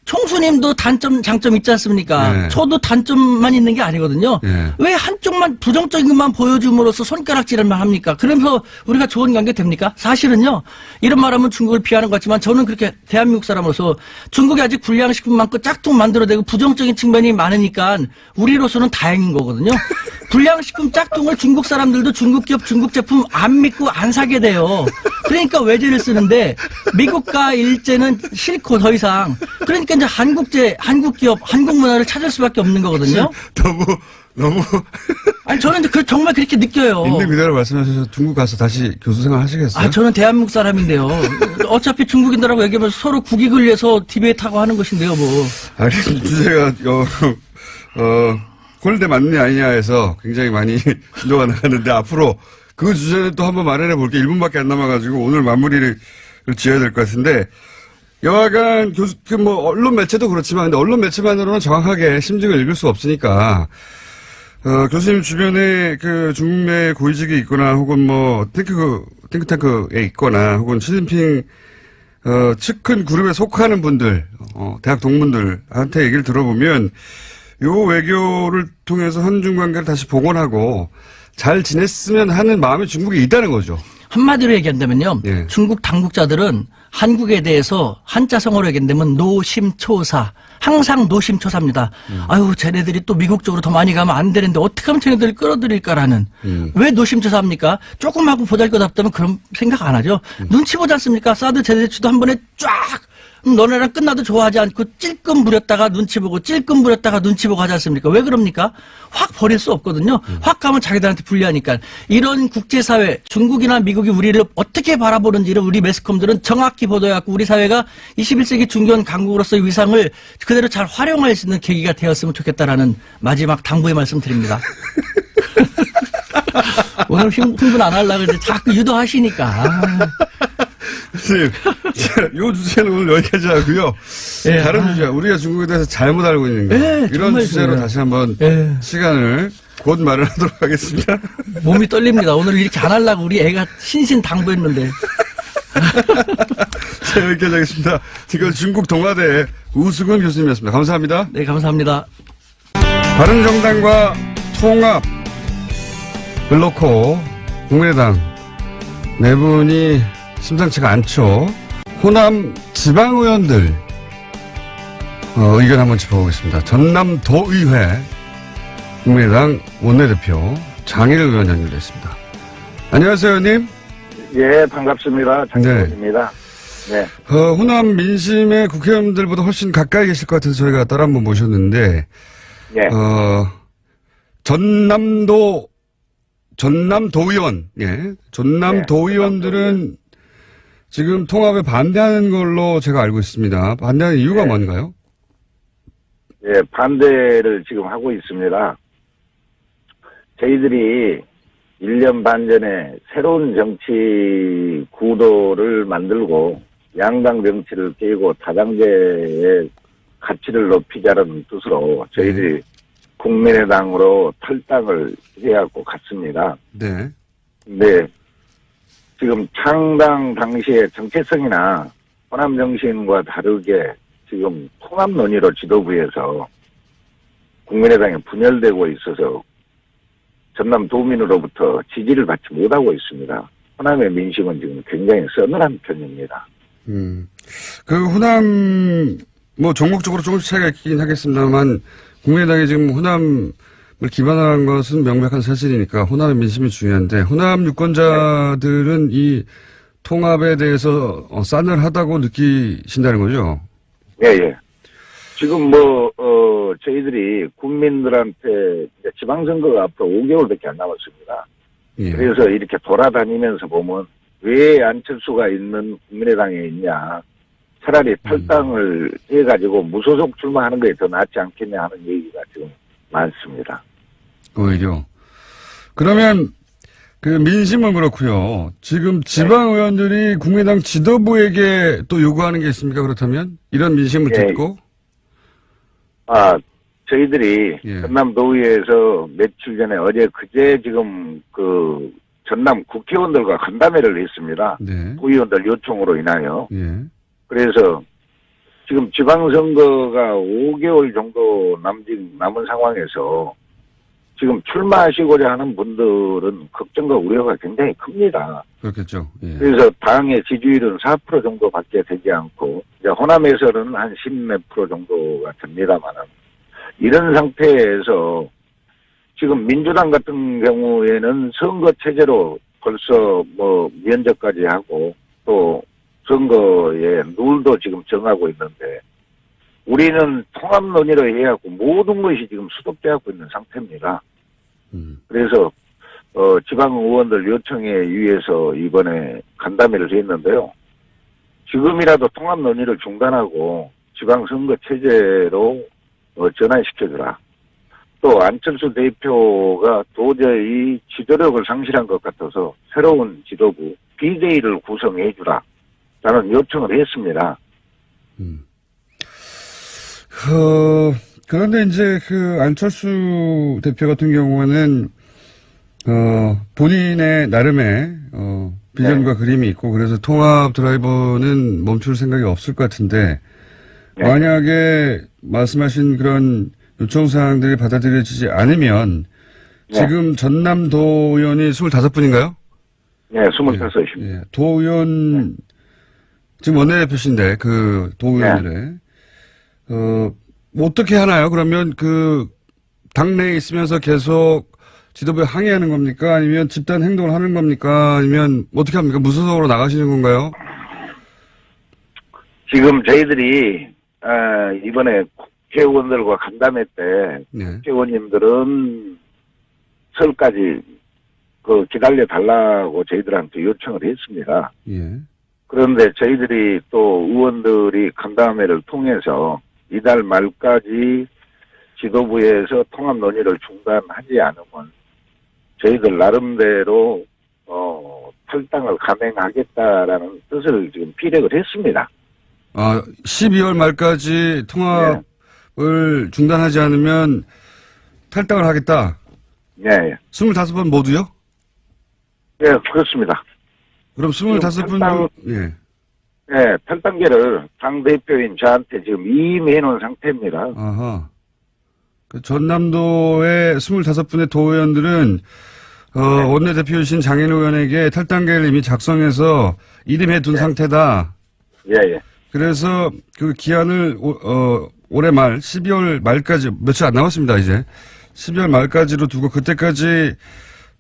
총수님도 단점, 장점 있지 않습니까? 네. 저도 단점만 있는 게 아니거든요. 네. 왜 한쪽만 부정적인 것만 보여줌으로써 손가락질을 합니까? 그러면서 우리가 좋은 관계 됩니까? 사실은요. 이런 말하면 중국을 피하는 것 같지만 저는 그렇게 대한민국 사람으로서 중국이 아직 불량식품 많고 짝퉁 만들어내고 부정적인 측면이 많으니까 우리로서는 다행인 거거든요. 불량식품 짝퉁을 중국 사람들도 중국 기업, 중국 제품 안 믿고 안 사게 돼요. 그러니까 외제를 쓰는데 미국과 일제는 싫고 더 이상. 그러니까 이제 한국 기업, 한국 문화를 찾을 수밖에 없는 거거든요. 너무. 아니 저는 이제 정말 그렇게 느껴요. 있는 그대로 말씀하셔서 중국 가서 다시 교수 생활 하시겠어요? 저는 대한민국 사람인데요. 어차피 중국인들하고 얘기하면서 서로 국익을 위해서 디베이트하고 하는 것인데요, 알겠습니다. 주제가 홀대 맞느냐 아니냐에서 굉장히 많이 진도가 나갔는데 앞으로 그 주제는 또 한번 마련해 볼게요. 1분밖에 안 남아가지고 오늘 마무리를 지어야 될 것 같은데 여하간 언론 매체도 그렇지만 근데 언론 매체만으로는 정확하게 심증을 읽을 수 없으니까 교수님 주변에 중국 내 고위직이 있거나 혹은 탱크탱크에 있거나 혹은 시진핑 측근 그룹에 속하는 분들 대학 동문들한테 얘기를 들어보면 요 외교를 통해서 한중 관계를 다시 복원하고 잘 지냈으면 하는 마음이 중국에 있다는 거죠. 한마디로 얘기한다면요. 예. 중국 당국자들은 한국에 대해서 한자성어로 얘기한다면 노심초사. 항상 노심초사입니다. 아유, 쟤네들이 또 미국 쪽으로 더 많이 가면 안 되는데 어떻게 하면 쟤네들을 끌어들일까라는. 왜 노심초사합니까? 조금 하고 보잘것없다면 그런 생각 안 하죠. 눈치 보지 않습니까? 사드 제재치도 한 번에 쫙 너네랑 끝나도 좋아하지 않고 찔끔 부렸다가 눈치 보고 찔끔 부렸다가 눈치 보고 하지 않습니까? 왜 그럽니까? 확 버릴 수 없거든요. 확 가면 자기들한테 불리하니까. 이런 국제사회, 중국이나 미국이 우리를 어떻게 바라보는지를 우리 매스컴들은 정확히 보도해갖고 우리 사회가 21세기 중견 강국으로서의 위상을 그대로 잘 활용할 수 있는 계기가 되었으면 좋겠다라는 마지막 당부의 말씀 드립니다. 오늘 흥분 안 하려고 했는데 자꾸 유도하시니까. 선생님, 이 주제는 오늘 여기까지 하고요. 예, 다른 주제, 우리가 중국에 대해서 잘못 알고 있는 거. 예, 이런 정말 주제로 그래요. 다시 한번 예. 시간을 곧 마련하도록 하겠습니다. 몸이 떨립니다. 오늘 이렇게 안 하려고 우리 애가 신신당부했는데. 자, 여기까지 하겠습니다. 지금까지 중국 동아대 우수근 교수님이었습니다. 감사합니다. 네, 감사합니다. 바른정당과 통합을 놓고 국민의당 네 분이 심상치가 않죠. 호남 지방의원들 의견 한번 짚어보겠습니다. 전남도의회 국민의당 원내대표 장일 의원 연결됐습니다. 안녕하세요, 의원님. 예, 반갑습니다. 장일원입니다. 네. 호남 민심의 국회의원들보다 훨씬 가까이 계실 것 같아서 저희가 따라 한번 모셨는데, 예. 전남도의원, 예. 전남도의원들은 지금 통합에 반대하는 걸로 제가 알고 있습니다. 반대하는 이유가 뭔가요? 예, 반대를 지금 하고 있습니다. 저희들이 1년 반 전에 새로운 정치 구도를 만들고 양당 정치를 깨고 다당제의 가치를 높이자는 뜻으로 저희들이 국민의당으로 탈당을 해갖고 갔습니다. 네. 근데 지금 창당 당시의 정체성이나 호남 정신과 다르게 지금 통합 논의로 지도부에서 국민의당이 분열되고 있어서 전남 도민으로부터 지지를 받지 못하고 있습니다. 호남의 민심은 지금 굉장히 서늘한 편입니다. 그 호남, 종목적으로 조금씩 차이가 있긴 하겠습니다만, 국민의당이 지금 호남을 기반한 것은 명백한 사실이니까 호남의 민심이 중요한데, 호남 유권자들은 이 통합에 대해서 싸늘하다고 느끼신다는 거죠? 예, 예. 지금 저희들이 국민들한테 지방선거가 앞으로 5개월밖에 안 남았습니다. 예. 그래서 이렇게 돌아다니면서 보면 왜 안철수가 있는 국민의당에 있냐. 차라리 탈당을 해가지고 무소속 출마하는 게 더 낫지 않겠냐 하는 얘기가 지금 많습니다. 오히려. 그러면 그 민심은 그렇고요. 지금 지방의원들이 국민의당 지도부에게 또 요구하는 게 있습니까? 그렇다면 이런 민심을 예. 듣고 저희들이 예. 전남도의회에서 며칠 전에 그제 지금 그 전남 국회의원들과 간담회를 했습니다. 네. 도의원들 요청으로 인하여. 예. 그래서 지금 지방선거가 5개월 정도 남은 상황에서 지금 출마하시고자 하는 분들은 걱정과 우려가 굉장히 큽니다. 그렇겠죠. 예. 그래서 당의 지지율은 4% 정도밖에 되지 않고 이제 호남에서는 한 10몇 프로 정도가 됩니다만은 이런 상태에서 지금 민주당 같은 경우에는 선거 체제로 벌써 면접까지 하고 또 선거의 룰도 지금 정하고 있는데 우리는 통합 논의로 해갖고 모든 것이 지금 수독되고 있는 상태입니다. 그래서 지방 의원들 요청에 의해서 이번에 간담회를 했는데요. 지금이라도 통합 논의를 중단하고 지방선거 체제로 전환시켜주라. 또 안철수 대표가 도저히 지도력을 상실한 것 같아서 새로운 지도부 BJ를 구성해주라. 라는 요청을 했습니다. 그런데 이제 그 안철수 대표 같은 경우는 본인의 나름의 비전과 그림이 있고 그래서 통합 드라이버는 멈출 생각이 없을 것 같은데 만약에 말씀하신 그런 요청사항들이 받아들여지지 않으면 지금 전남도 의원이 25분인가요? 네, 25입니다. 예. 도 의원 지금 원내대표신데 그 도의원들의 어떻게 하나요? 그러면 그 당내에 있으면서 계속 지도부에 항의하는 겁니까? 아니면 집단 행동을 하는 겁니까? 아니면 어떻게 합니까? 무소속으로 나가시는 건가요? 지금 저희들이 이번에 국회의원들과 간담회 때 국회의원님들은 설까지 기다려 달라고 저희들한테 요청을 했습니다. 예. 그런데 저희들이 또 의원들이 간담회를 통해서 이달 말까지 지도부에서 통합 논의를 중단하지 않으면 저희들 나름대로 탈당을 감행하겠다라는 뜻을 지금 피력을 했습니다. 12월 말까지 통합을 중단하지 않으면 탈당을 하겠다. 예. 25번 모두요? 예, 그렇습니다. 그럼 25분 예, 탈당계를 당대표인 저한테 지금 이임해 놓은 상태입니다. 아하. 그 전남도의 25분의 도의원들은 원내대표이신 장인 의원에게 탈당계를 이미 작성해서 이름해 둔 상태다. 예, 예. 그래서 그 기한을 올해 말 12월 말까지 며칠 안 남았습니다. 이제 12월 말까지로 두고 그때까지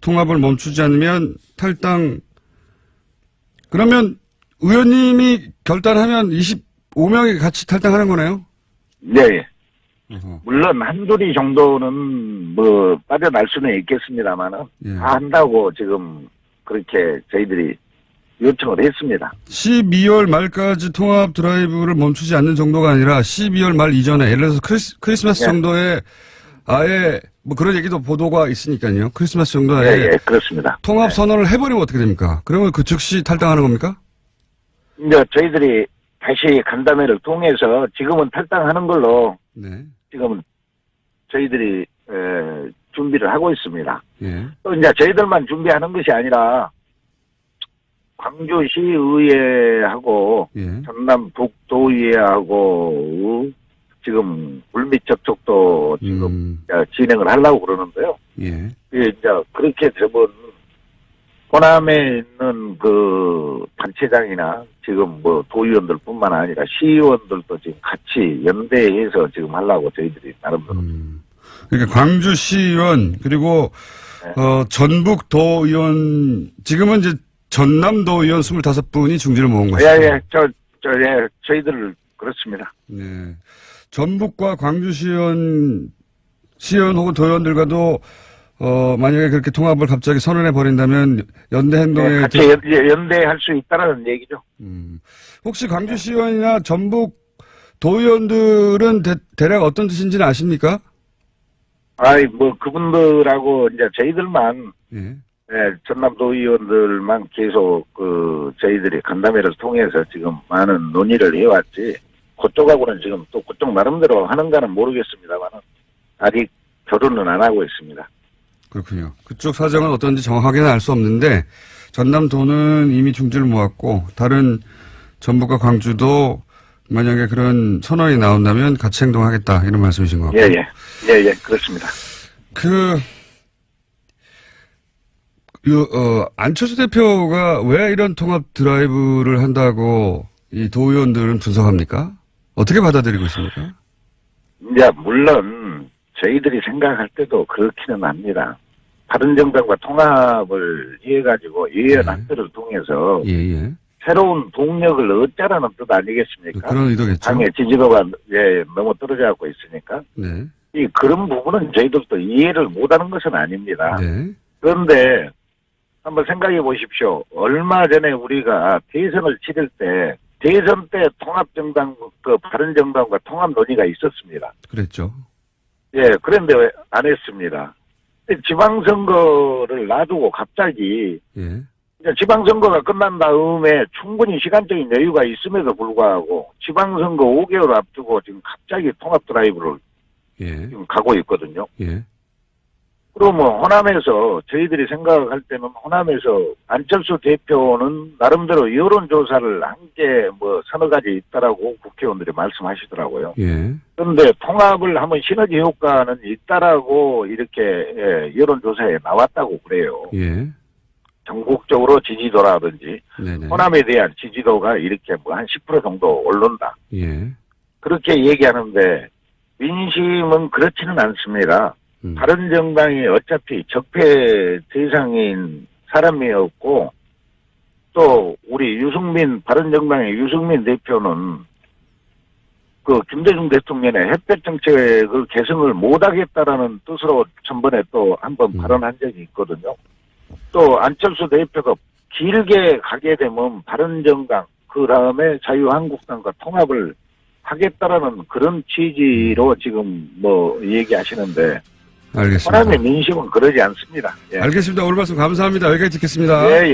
통합을 멈추지 않으면 탈당. 그러면 의원님이 결단하면 25명이 같이 탈당하는 거네요? 네, 예. 물론 한둘이 정도는 뭐 빠져날 수는 있겠습니다만은 예. 다 한다고 지금 그렇게 저희들이 요청을 했습니다. 12월 말까지 통합 드라이브를 멈추지 않는 정도가 아니라 12월 말 이전에 예를 들어서 크리스마스 예. 정도에 아예 뭐 그런 얘기도 보도가 있으니까요. 크리스마스 정도에 예, 예, 그렇습니다. 통합 네. 선언을 해버리면 어떻게 됩니까? 그러면 그 즉시 탈당하는 겁니까? 이제 저희들이 다시 간담회를 통해서 지금은 탈당하는 걸로 네. 지금 저희들이 준비를 하고 있습니다. 예. 또 이제 저희들만 준비하는 것이 아니라 광주시의회하고 예. 전남 북도의회하고 지금 물밑 접촉도 지금 진행을 하려고 그러는데요. 예. 이제 그렇게 되면 호남에 있는 그 단체장이나 지금 뭐 도의원들뿐만 아니라 시의원들도 지금 같이 연대해서 지금 하려고 저희들이 나름대로. 그러니까 광주시의원 그리고 네. 전북도의원 지금은 이제 전남도의원 25분이 중지를 모은 것이죠. 예, 저희들 그렇습니다. 네. 전북과 광주시의원 혹은 도의원들과도 만약에 그렇게 통합을 갑자기 선언해 버린다면 연대 행동에 네, 같이 연대할 수 있다라는 얘기죠. 혹시 광주시의원이나 전북 도의원들은 대략 어떤 뜻인지는 아십니까? 뭐 그분들하고 이제 저희들만 예. 전남 도의원들만 계속 저희들이 간담회를 통해서 지금 많은 논의를 해왔지. 그쪽하고는 지금 또 그쪽 나름대로 하는가는 모르겠습니다만은 아직 결론은 안 하고 있습니다. 그렇군요. 그쪽 사정은 어떤지 정확하게는 알 수 없는데 전남도는 이미 중지를 모았고 다른 전북과 광주도 만약에 그런 선언이 나온다면 같이 행동하겠다 이런 말씀이신 것 같고. 예, 그렇습니다. 안철수 대표가 왜 이런 통합 드라이브를 한다고 이 도의원들은 분석합니까? 어떻게 받아들이고 있습니까? 이제 물론 저희들이 생각할 때도 그렇기는 합니다. 바른정당과 통합을 해가지고 예언안들을 통해서 예. 새로운 동력을 얻자라는 뜻 아니겠습니까? 그런 의도겠죠. 당의 지지도가 너무 떨어져 갖고 있으니까. 네. 그런 부분은 저희들도 이해를 못하는 것은 아닙니다. 네. 그런데 한번 생각해 보십시오. 얼마 전에 우리가 대선을 치를 때 대선 때 통합정당, 바른정당과 통합 논의가 있었습니다. 그랬죠. 예, 그런데 왜 안 했습니다. 지방선거를 놔두고 갑자기 예. 지방선거가 끝난 다음에 충분히 시간적인 여유가 있음에도 불구하고 지방선거 5개월 앞두고 지금 갑자기 통합 드라이브를 예. 지금 가고 있거든요. 예. 그러면 호남에서 저희들이 생각할 때는 호남에서 안철수 대표는 나름대로 여론조사를 한 게 서너 가지 있다라고 국회의원들이 말씀하시더라고요. 예. 그런데 통합을 하면 시너지 효과는 있다라고 이렇게 여론조사에 나왔다고 그래요. 예. 전국적으로 지지도라든지 네네. 호남에 대한 지지도가 이렇게 한 10% 정도 오른다. 예. 그렇게 얘기하는데 민심은 그렇지는 않습니다. 바른정당이 어차피 적폐 대상인 사람이었고 또 우리 바른정당의 유승민 대표는 김대중 대통령의 햇볕 정책을 개선을 못하겠다라는 뜻으로 전번에 또 한번 발언한 적이 있거든요. 또 안철수 대표도 길게 가게 되면 바른정당 그 다음에 자유한국당과 통합을 하겠다라는 그런 취지로 지금 얘기하시는데 알겠습니다. 호남의 민심은 그러지 않습니다. 예. 알겠습니다. 오늘 말씀 감사합니다. 여기까지 듣겠습니다.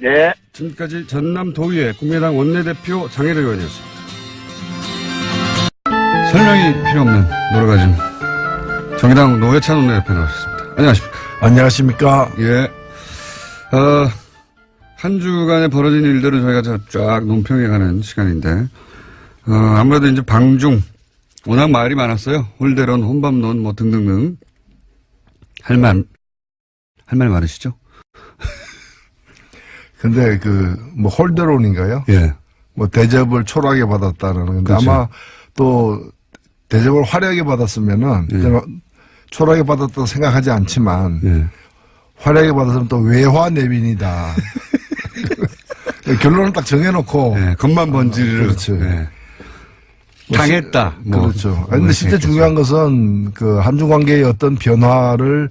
예. 지금까지 전남도의회 국민의당 원내대표 장혜로 의원이었습니다. 설명이 필요 없는 노래가즘 정의당 노회찬 원내대표 나오셨습니다. 안녕하십니까. 안녕하십니까. 예. 한 주간에 벌어진 일들을 저희가 쫙 논평해가는 시간인데, 아무래도 이제 방중, 워낙 말이 많았어요. 홀대론, 혼밥론, 등등등. 할 할 말 많으시죠? 근데 뭐 홀더론인가요? 예. 뭐 대접을 초라하게 받았다는 건데 그렇죠. 아마 또 대접을 화려하게 받았으면은 제가 초라하게 받았다고 생각하지 않지만 예. 화려하게 받았으면 또 외화 내빈이다. 결론을 딱 정해놓고 예. 겉만 번지르르. 그렇죠. 예. 당했다. 뭐. 그렇죠. 근데 진짜 중요한 것은 한중 관계의 어떤 변화를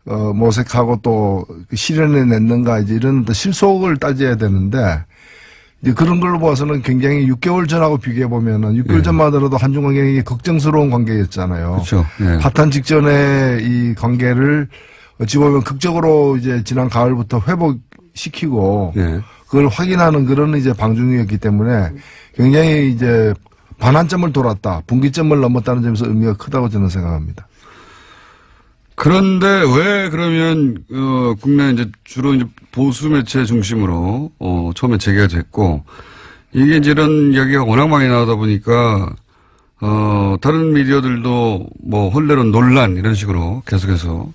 모색하고 또 실현해 냈는가 이제 이런 어떤 실속을 따져야 되는데 이제 그런 걸로 봐서는 굉장히 6개월 전하고 비교해 보면은 6개월 전만 하더라도 한중 관계가 걱정스러운 관계였잖아요. 그렇죠. 예. 파탄 직전에 이 관계를 어찌 보면 극적으로 이제 지난 가을부터 회복시키고 예. 그걸 확인하는 그런 이제 방중이었기 때문에 굉장히 이제 반환점을 돌았다, 분기점을 넘었다는 점에서 의미가 크다고 저는 생각합니다. 그런데 왜 그러면 국내 이제 주로 이제 보수 매체 중심으로 처음에 재개가 됐고 이게 이제 이런 이야기가 워낙 많이 나오다 보니까 다른 미디어들도 뭐 홀대론 논란 이런 식으로 계속해서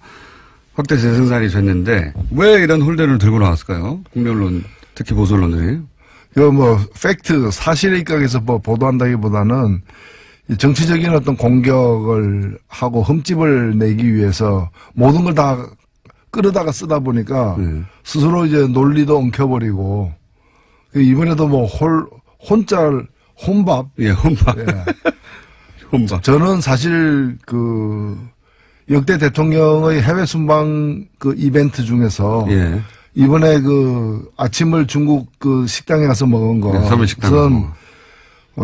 확대 재생산이 됐는데 왜 이런 홀대론을 들고 나왔을까요? 국내 언론 특히 보수 언론들이. 뭐 팩트 사실에 입각해서 뭐 보도한다기보다는 정치적인 어떤 공격을 하고 흠집을 내기 위해서 모든 걸 다 끌어다가 쓰다 보니까 스스로 이제 논리도 엉켜버리고 이번에도 뭐 혼밥. 예, 혼밥. 예. 혼밥. 저는 사실 역대 대통령의 해외 순방 이벤트 중에서 예. 이번에 아침을 중국 식당에 가서 먹은 네, 서울식당에서.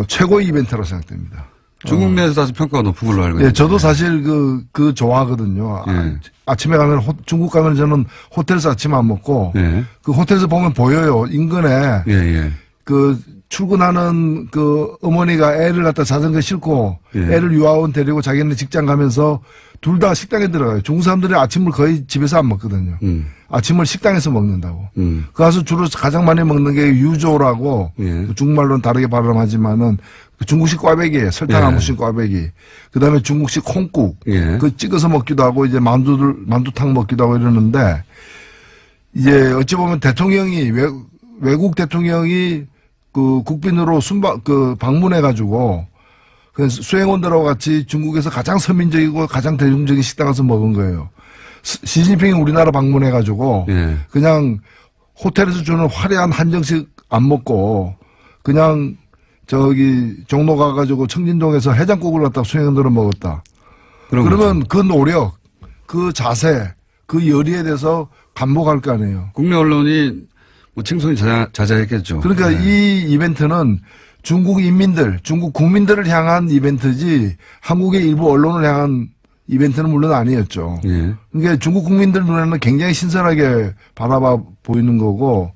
최고의 이벤트라고 생각됩니다. 중국 내에서 사실 평가가 높은 걸로 알고 있는데. 예, 저도 사실 좋아하거든요. 예. 아침에 가면 중국 가면 저는 호텔에서 아침 안 먹고 예. 호텔에서 보면 보여요. 인근에 예, 예. 출근하는 어머니가 애를 갖다 자전거 싣고 예. 애를 유아원 데리고 자기는 직장 가면서 둘 다 식당에 들어가요. 중국 사람들이 아침을 거의 집에서 안 먹거든요. 아침을 식당에서 먹는다고. 가서 주로 가장 많이 먹는 게 유조라고 예. 중국말로는 다르게 발음하지만은 중국식 꽈배기예요. 설탕 안 묻힌 꽈배기. 그다음에 중국식 콩국. 예. 찍어서 먹기도 하고 이제 만두탕 먹기도 하고 이러는데 이제 어찌 보면 대통령이 외국 대통령이 국빈으로 방문해 가지고 수행원들하고 같이 중국에서 가장 서민적이고 가장 대중적인 식당 가서 먹은 거예요. 시진핑이 우리나라 방문해 가지고 예. 그냥 호텔에서 주는 화려한 한정식 안 먹고 그냥 종로 가가지고 청진동에서 해장국을 갖다 수행원들은 먹었다. 그러면 그 노력, 그 자세, 그 열의에 대해서 감복할 거 아니에요. 국내 언론이 뭐 칭송이 자자했겠죠. 그러니까 네. 이 이벤트는 중국 인민들, 중국 국민들을 향한 이벤트지 한국의 일부 언론을 향한 이벤트는 물론 아니었죠. 예. 그러니까 중국 국민들 눈에는 굉장히 신선하게 바라봐 보이는 거고,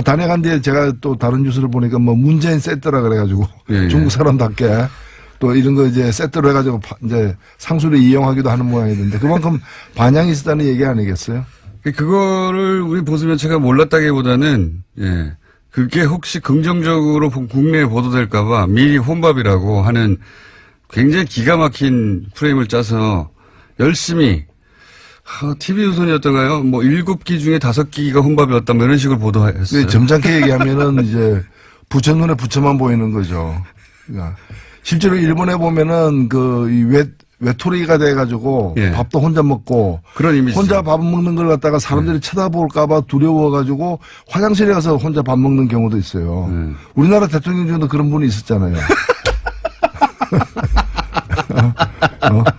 단행한 뒤에 제가 또 다른 뉴스를 보니까 문재인 세트라 그래가지고 예. 중국 사람답게 또 이런 거 이제 세트로 해가지고 이제 상수를 이용하기도 하는 모양이던데 그만큼 반향이 있었다는 얘기 아니겠어요? 그거를 우리 보수 매체가 몰랐다기보다는 예. 그게 혹시 긍정적으로 국내에 보도될까봐 미리 혼밥이라고 하는 굉장히 기가 막힌 프레임을 짜서 열심히 TV 우선이었던가요? 7기 중에 5기가 혼밥이었다 뭐 이런 식으로 보도했어요. 점잖게 얘기하면은 이제 부처 눈에 부처만 보이는 거죠. 그러니까 실제로 일본에 보면은 외톨이가 돼가지고 예. 밥도 혼자 먹고 그런 이미지. 혼자 밥 먹는 걸 갖다가 사람들이 쳐다볼까봐 두려워가지고 화장실에 가서 혼자 밥 먹는 경우도 있어요. 우리나라 대통령 중에도 그런 분이 있었잖아요.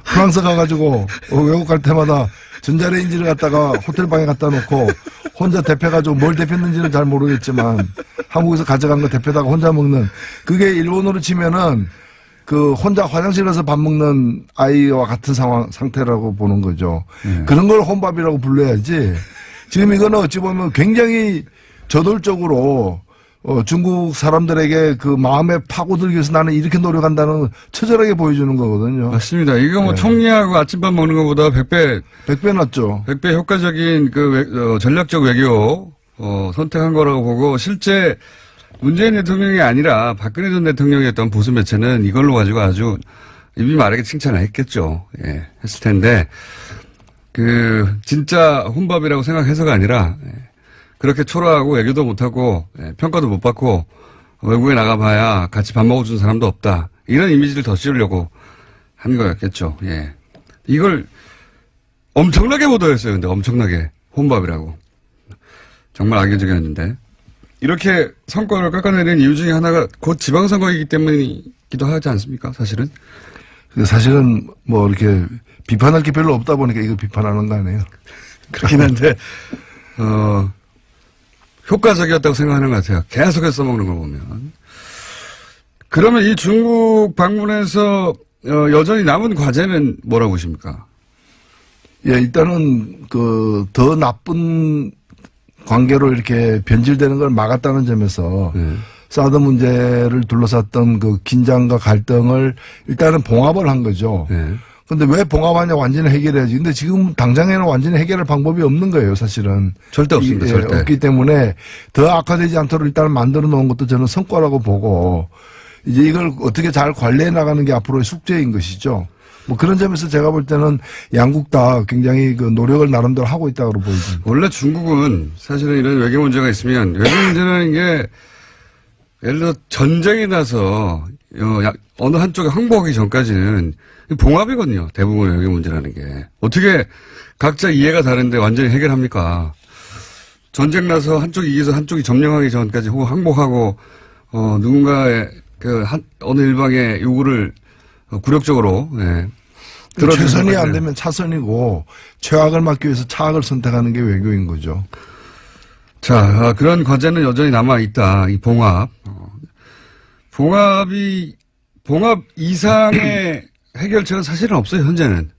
프랑스 가가지고 외국 갈 때마다 전자레인지를 갖다가 호텔방에 갖다 놓고 혼자 데펴가지고 뭘 데폈는지는 잘 모르겠지만 한국에서 가져간 거 데펴다가 혼자 먹는 그게 일본어로 치면은 혼자 화장실 가서 밥 먹는 아이와 같은 상태라고 보는 거죠. 그런 걸 혼밥이라고 불러야지. 지금 이거는 어찌 보면 굉장히 저돌적으로 중국 사람들에게 마음에 파고들기 위해서 나는 이렇게 노력한다는 처절하게 보여주는 거거든요. 맞습니다. 이거 총리하고 아침밥 먹는 것보다 100배 낫죠. 100배 효과적인 전략적 외교 선택한 거라고 보고 실제 문재인 대통령이 아니라 박근혜 전 대통령이었던 보수 매체는 이걸로 가지고 아주 입이 마르게 칭찬을 했겠죠. 예, 했을 텐데 진짜 혼밥이라고 생각해서가 아니라, 그렇게 초라하고 외교도 못하고, 평가도 못 받고, 외국에 나가봐야 같이 밥 먹어주는 사람도 없다. 이런 이미지를 더 씌우려고 한 거였겠죠. 예. 이걸 엄청나게 보도했어요. 근데 엄청나게. 혼밥이라고. 정말 악의적이었는데. 이렇게 성과를 깎아내린 이유 중에 하나가 곧 지방선거이기 때문이기도 하지 않습니까? 사실은. 사실은 뭐 이렇게 비판할 게 별로 없다 보니까 이거 비판하는 거 아니에요. 그렇긴 한데, 효과적이었다고 생각하는 것 같아요. 계속해서 써먹는 걸 보면. 그러면 이 중국 방문에서 여전히 남은 과제는 뭐라고 보십니까? 예, 일단은 더 나쁜 관계로 이렇게 변질되는 걸 막았다는 점에서 사드 문제를 둘러쌌던 그 긴장과 갈등을 일단은 봉합을 한 거죠. 근데 왜 봉합하냐 완전히 해결해야지. 근데 지금 당장에는 완전히 해결할 방법이 없는 거예요, 사실은. 절대 없습니다, 절대. 없기 때문에 더 악화되지 않도록 일단 만들어 놓은 것도 저는 성과라고 보고 이제 이걸 어떻게 잘 관리해 나가는 게 앞으로의 숙제인 것이죠. 뭐 그런 점에서 제가 볼 때는 양국 다 굉장히 그 노력을 나름대로 하고 있다고 보여집니다. 원래 중국은 사실은 이런 외교 문제가 있으면 외교 문제라는 게 예를 들어 전쟁이 나서 어느 한쪽에 항복하기 전까지는 봉합이거든요. 대부분의 외교 문제라는 게. 어떻게 각자 이해가 다른데 완전히 해결합니까? 전쟁 나서 한쪽이 이겨서 한쪽이 점령하기 전까지 혹은 항복하고 누군가의 어느 일방의 요구를 굴욕적으로 최선이 안 되면 차선이고 최악을 막기 위해서 차악을 선택하는 게 외교인 거죠. 자, 그런 과제는 여전히 남아있다. 이 봉합. 봉합 이상의 해결책은 사실은 없어요, 현재는.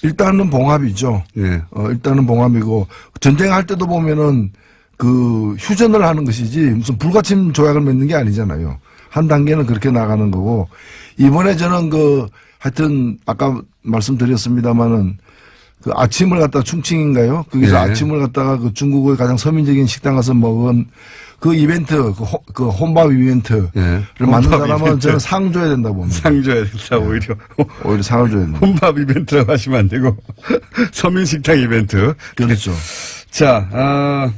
일단은 봉합이죠. 예. 일단은 봉합이고, 전쟁할 때도 보면은 휴전을 하는 것이지 무슨 불가침 조약을 맺는 게 아니잖아요. 한 단계는 그렇게 나가는 거고, 이번에 저는 하여튼, 아까 말씀드렸습니다마는 아침을 갖다가 충칭인가요? 거기서 아침을 갖다가 중국의 가장 서민적인 식당 가서 먹은 그 이벤트, 혼밥 이벤트를 만든 사람은 이벤트. 저는 상 줘야 된다고 봅니다. 상 줘야 된다, 오히려. 오히려 상을 줘야 된다. 혼밥 이벤트라고 하시면 안 되고, 서민식당 이벤트. 그렇죠. 자,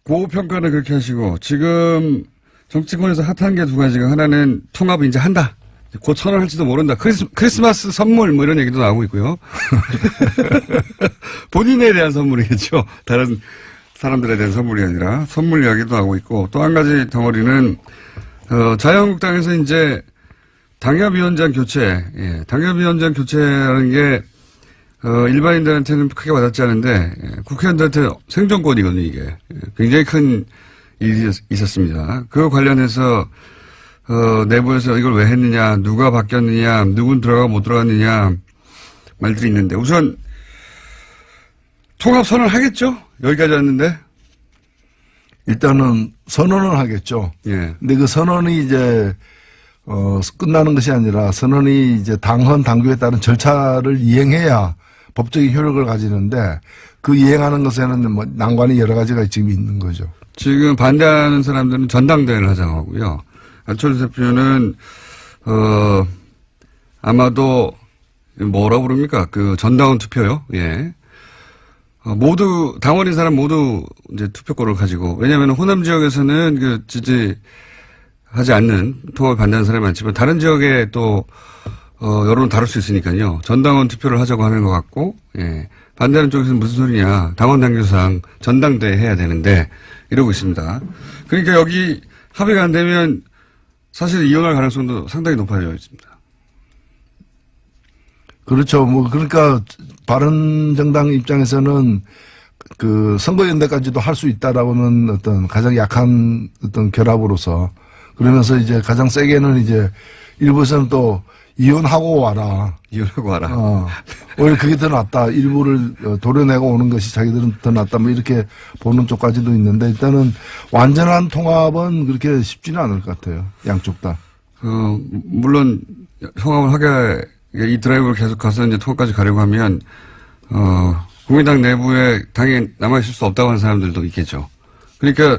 고평가는 그렇게 하시고, 지금 정치권에서 핫한 게 두 가지가 하나는 통합을 이제 한다. 곧 선언할지도 모른다. 크리스마스 선물 뭐 이런 얘기도 나오고 있고요. 본인에 대한 선물이겠죠. 다른 사람들에 대한 선물이 아니라 선물 이야기도 나오고 있고 또 한 가지 덩어리는 자유한국당에서 이제 당협위원장 교체, 당협위원장 교체라는 게 일반인들한테는 크게 와닿지 않은데 국회의원들한테 생존권이거든요. 이게 굉장히 큰 일이 있었습니다. 그거 관련해서 내부에서 이걸 왜 했느냐, 누가 바뀌었느냐, 누군 들어가고 못 들어갔느냐 말들이 있는데 우선 통합 선언을 하겠죠? 여기까지 왔는데. 일단은 선언을 하겠죠. 예. 근데 그 선언이 이제 끝나는 것이 아니라 선언이 이제 당헌당규에 따른 절차를 이행해야 법적인 효력을 가지는데 그 이행하는 것에는 뭐 난관이 여러 가지가 지금 있는 거죠. 지금 반대하는 사람들은 전당대회를 하자고 하고요. 안철수 대표는 아마도 뭐라고 부릅니까? 전당원 투표요. 예. 모두 당원인 사람 모두 이제 투표권을 가지고 왜냐하면 호남 지역에서는 지지하지 않는 통합을 반대하는 사람이 많지만 다른 지역에 또 여론을 다룰 수 있으니까요. 전당원 투표를 하자고 하는 것 같고 예. 반대하는 쪽에서는 무슨 소리냐. 당원 당규상 전당대회 해야 되는데 이러고 있습니다. 그러니까 여기 합의가 안 되면 사실 이혼할 가능성도 상당히 높아져 있습니다. 그렇죠. 그러니까 바른정당 입장에서는 선거연대까지도 할 수 있다라고는 어떤 가장 약한 어떤 결합으로서 그러면서 이제 가장 세게는 이제 일부에서는 또 이혼하고 와라. 이혼하고 와라. 오히려 그게 더 낫다. 일부를 도려내고 오는 것이 자기들은 더 낫다. 뭐 이렇게 보는 쪽까지도 있는데 일단은 완전한 통합은 그렇게 쉽지는 않을 것 같아요. 양쪽 다. 물론 통합을 하게 이 드라이브를 계속 가서 이제 통합까지 가려고 하면 국민당 내부에 당에 남아있을 수 없다고 하는 사람들도 있겠죠. 그러니까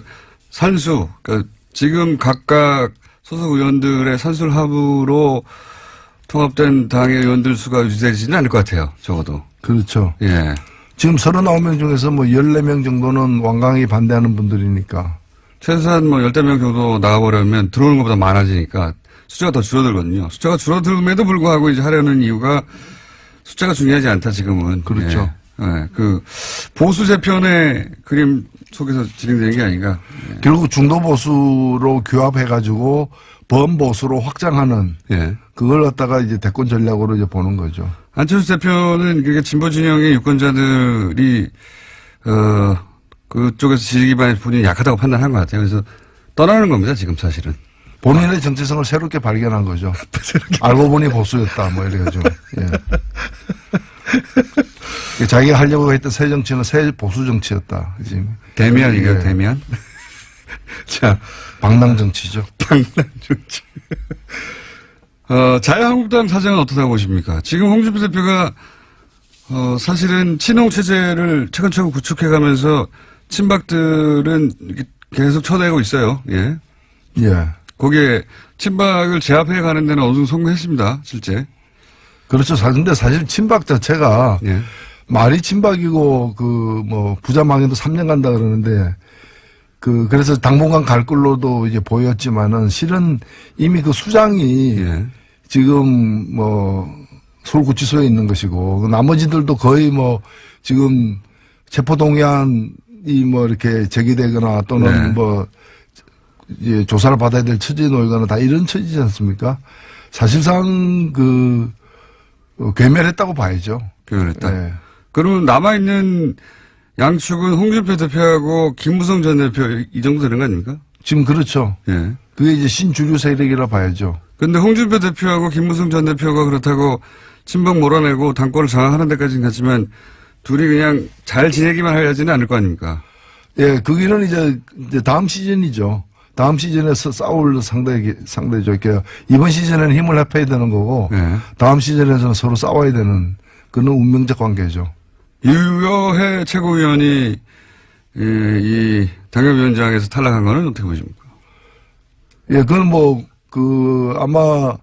지금 각각 소속 의원들의 산술 합으로 통합된 당의 의원들 수가 유지되지는 않을 것 같아요. 적어도. 그렇죠. 예. 지금 39명 중에서 뭐 14명 정도는 완강히 반대하는 분들이니까. 최소한 뭐 10명 정도 나가버리면 들어오는 것보다 많아지니까 숫자가 더 줄어들거든요. 숫자가 줄어들음에도 불구하고 이제 하려는 이유가 숫자가 중요하지 않다, 지금은. 그렇죠. 예. 예. 그 보수 재편의 그림 속에서 진행되는 게 아닌가. 예. 결국 중도 보수로 규합해가지고 범보수로 확장하는 예. 그걸 갖다가 이제 대권 전략으로 이제 보는 거죠. 안철수 대표는 그러니까 진보 진영의 유권자들이 그쪽에서 지지 기반이 본인이 약하다고 판단한 것 같아요. 그래서 떠나는 겁니다, 지금 사실은. 본인의 정체성을 새롭게 발견한 거죠. 알고 보니 보수였다, 뭐 이래가지고. 예. 자기가 하려고 했던 새 정치는 새 보수 정치였다. 지금. 대면이에요, 예. 대면. 자, 방랑 정치죠. 방랑 정치. 자유한국당 사정은 어떻다고 보십니까? 지금 홍준표 대표가 사실은 친홍 체제를 차근차근 구축해가면서 친박들은 이렇게 계속 쳐내고 있어요. 예. 예. 거기에 친박을 제압해 가는 데는 어느 정도 성공했습니다, 실제. 그렇죠. 근데 사실 친박 자체가 예. 말이 친박이고 부자망에도 3년 간다 그러는데 그래서 당분간 갈 걸로도 이제 보였지만은 실은 이미 그 수장이 예. 지금 서울구치소에 있는 것이고 나머지들도 거의 지금 체포동의안이 이렇게 제기되거나 또는 네. 이제 조사를 받아야 될 처지에 놓이거나 다 이런 처지지 않습니까? 사실상 괴멸했다고 봐야죠. 괴멸했다. 네. 그러면 남아있는 양측은 홍준표 대표하고 김무성 전 대표 이 정도 되는 거 아닙니까? 지금 그렇죠. 예. 그게 이제 신주류 세력이라 봐야죠. 근데 홍준표 대표하고 김무성 전 대표가 그렇다고 친박 몰아내고 당권을 장악하는 데까지는 갔지만 둘이 그냥 잘 지내기만 하지는 않을 거 아닙니까? 예, 그 길은 이제 다음 시즌이죠. 다음 시즌에서 싸울 상대죠. 이번 시즌에는 힘을 합해야 되는 거고, 예. 다음 시즌에서는 서로 싸워야 되는 그런 운명적 관계죠. 유여해 최고위원이 이 당협위원장에서 탈락한 거는 어떻게 보십니까? 예, 그건 아마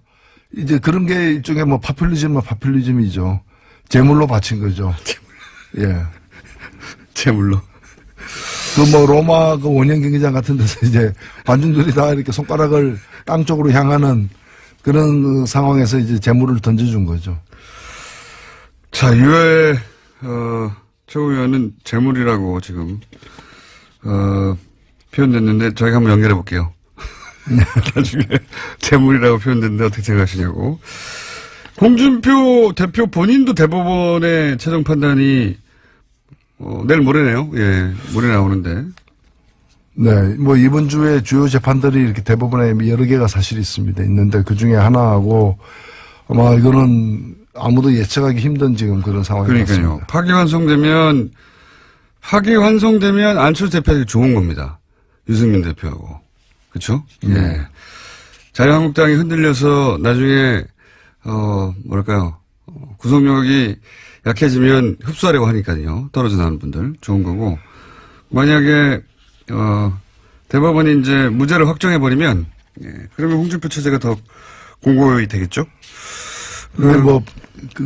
이제 그런 게 일종의 파퓰리즘이죠. 제물로 바친 거죠. 예. 제물로. 로마 원형 경기장 같은 데서 이제 관중들이 다 이렇게 손가락을 땅 쪽으로 향하는 그런 상황에서 이제 재물을 던져준 거죠. 자, 유해, 최고위원은 재물이라고 지금, 표현됐는데 저희가 한번 연결해 볼게요. 나중에 재물이라고 표현됐는데 어떻게 생각하시냐고. 홍준표 대표 본인도 대법원의 최종 판단이 내일 모레네요. 예, 모레 나오는데. 네, 이번 주에 주요 재판들이 이렇게 대법원에 여러 개가 사실 있는데 그 중에 하나하고 아마 이거는 아무도 예측하기 힘든 지금 그런 상황이 그러니까요. 같습니다. 파기환송되면 안철수 대표에게 좋은 겁니다. 유승민 대표하고. 그렇죠? 예. 자유한국당이 흔들려서 나중에 구속력이 약해지면 흡수하려고 하니까요. 떨어져 나오는 분들 좋은 거고. 만약에 대법원이 이제 무죄를 확정해버리면 그러면 홍준표 체제가 더 공고히 되겠죠. 근데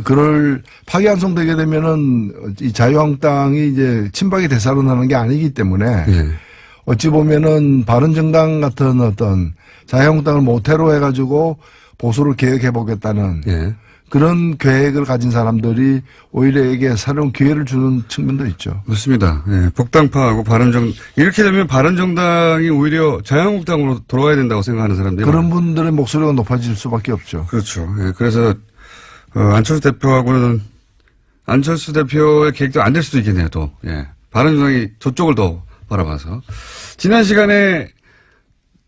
그럴 파기환송되게 되면은 이 자유한국당이 이제 친박이 대사론하는 게 아니기 때문에 예. 어찌 보면은 바른정당 같은 어떤 자유한국당을 모태로 해가지고 보수를 개혁해보겠다는 예. 그런 계획을 가진 사람들이 오히려 이게 새로운 기회를 주는 측면도 있죠. 맞습니다. 예. 복당파하고 이렇게 되면 바른정당이 오히려 자유한국당으로 돌아와야 된다고 생각하는 사람들이 그런 분들의 목소리가 높아질 수밖에 없죠. 그렇죠. 예. 그래서 안철수 대표의 계획도 안 될 수도 있겠네요. 또 예. 바른정당이 저쪽을 더 바라봐서 지난 시간에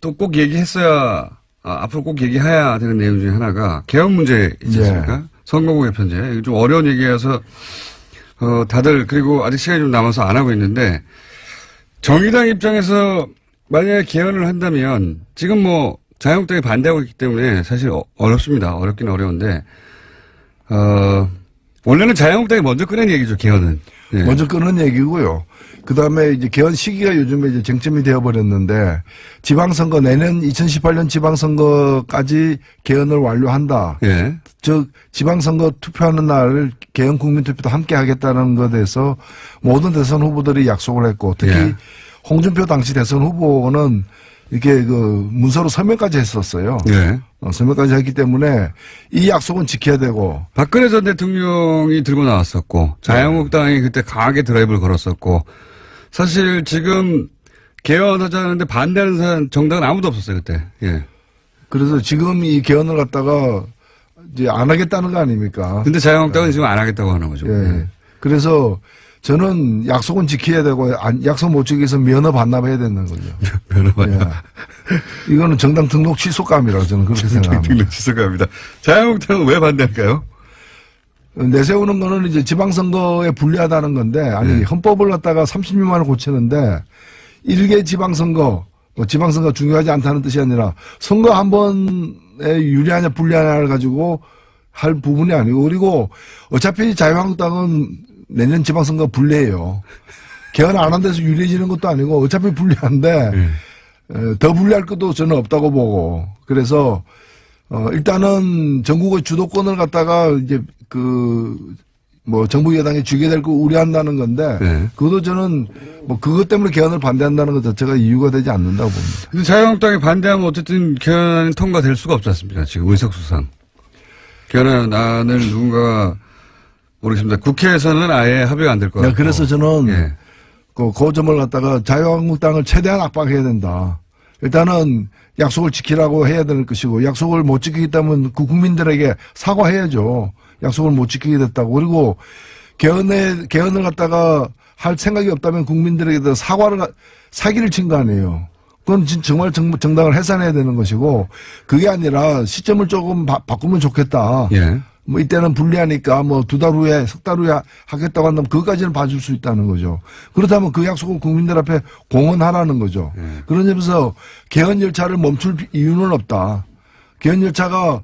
또 꼭 얘기했어야 앞으로 꼭 얘기해야 되는 내용 중에 하나가 개헌 문제 있지 않습니까? 예. 선거구 개편제. 이거 좀 어려운 얘기여서 다들 그리고 아직 시간이 좀 남아서 안 하고 있는데 정의당 입장에서 만약에 개헌을 한다면 지금 자유한국당이 반대하고 있기 때문에 사실 어렵습니다. 어렵긴 어려운데 원래는 자유한국당이 먼저 꺼낸 얘기죠. 개헌은. 예. 먼저 끄는 얘기고요. 그 다음에 이제 개헌 시기가 요즘에 이제 쟁점이 되어버렸는데 지방선거 내년 2018년 지방선거까지 개헌을 완료한다. 예. 즉 지방선거 투표하는 날 개헌 국민투표도 함께 하겠다는 것에 대해서 모든 대선 후보들이 약속을 했고 특히 예. 홍준표 당시 대선 후보는 이렇게 그 문서로 서명까지 했었어요. 예. 서명까지 했기 때문에 이 약속은 지켜야 되고 박근혜 전 대통령이 들고 나왔었고 자유한국당이 그때 강하게 드라이브를 걸었었고 사실 지금 개헌하자는데 반대하는 정당은 아무도 없었어요 그때. 예. 그래서 지금 이 개헌을 갖다가 이제 안 하겠다는 거 아닙니까? 근데 자유한국당은 지금 안 하겠다고 하는 거죠. 예. 그래서 저는 약속은 지켜야 되고 약속 못 지키서 면허 반납해야 되는 거죠. 면허 반납. 예. 이거는 정당 등록 취소감이라고 저는 그렇게 생각합니다. 등록 취소합니다. 자유한국당은 왜 반대할까요? 내세우는 거는 이제 지방선거에 불리하다는 건데 아니 헌법을 갖다가 30년만에 고치는데 일개 지방선거 지방선거 중요하지 않다는 뜻이 아니라 선거 한 번에 유리하냐 불리하냐를 가지고 할 부분이 아니고 그리고 어차피 자유한국당은 내년 지방선거 불리해요. 개헌 안 한 데서 유리해지는 것도 아니고 어차피 불리한데 더 불리할 것도 저는 없다고 보고 그래서 일단은 전국의 주도권을 갖다가 이제 뭐 정부 여당이 쥐게 될 거 우려한다는 건데 그것도 저는 뭐 그것 때문에 개헌을 반대한다는 것 자체가 이유가 되지 않는다고 봅니다. 근데 자유한국당이 반대하면 어쨌든 개헌안이 통과될 수가 없지 않습니까? 지금 의석수상. 개헌안을 누군가가 모르겠습니다. 국회에서는 아예 합의가 안 될 것 같고. 그래서 저는 예. 그 점을 갖다가 자유한국당을 최대한 압박해야 된다. 일단은 약속을 지키라고 해야 되는 것이고 약속을 못 지키기 때문에 그 국민들에게 사과해야죠. 약속을 못 지키게 됐다고. 그리고 개헌을 갖다가 할 생각이 없다면 국민들에게 사기를 친 거 아니에요. 그건 정말 정당을 해산해야 되는 것이고 그게 아니라 시점을 조금 바꾸면 좋겠다. 예. 뭐 이때는 불리하니까 뭐 2달 후에 석 달 후에 하겠다고 한다면 그것까지는 봐줄 수 있다는 거죠. 그렇다면 그 약속을 국민들 앞에 공언하라는 거죠. 그런 점에서 개헌 열차를 멈출 이유는 없다. 개헌 열차가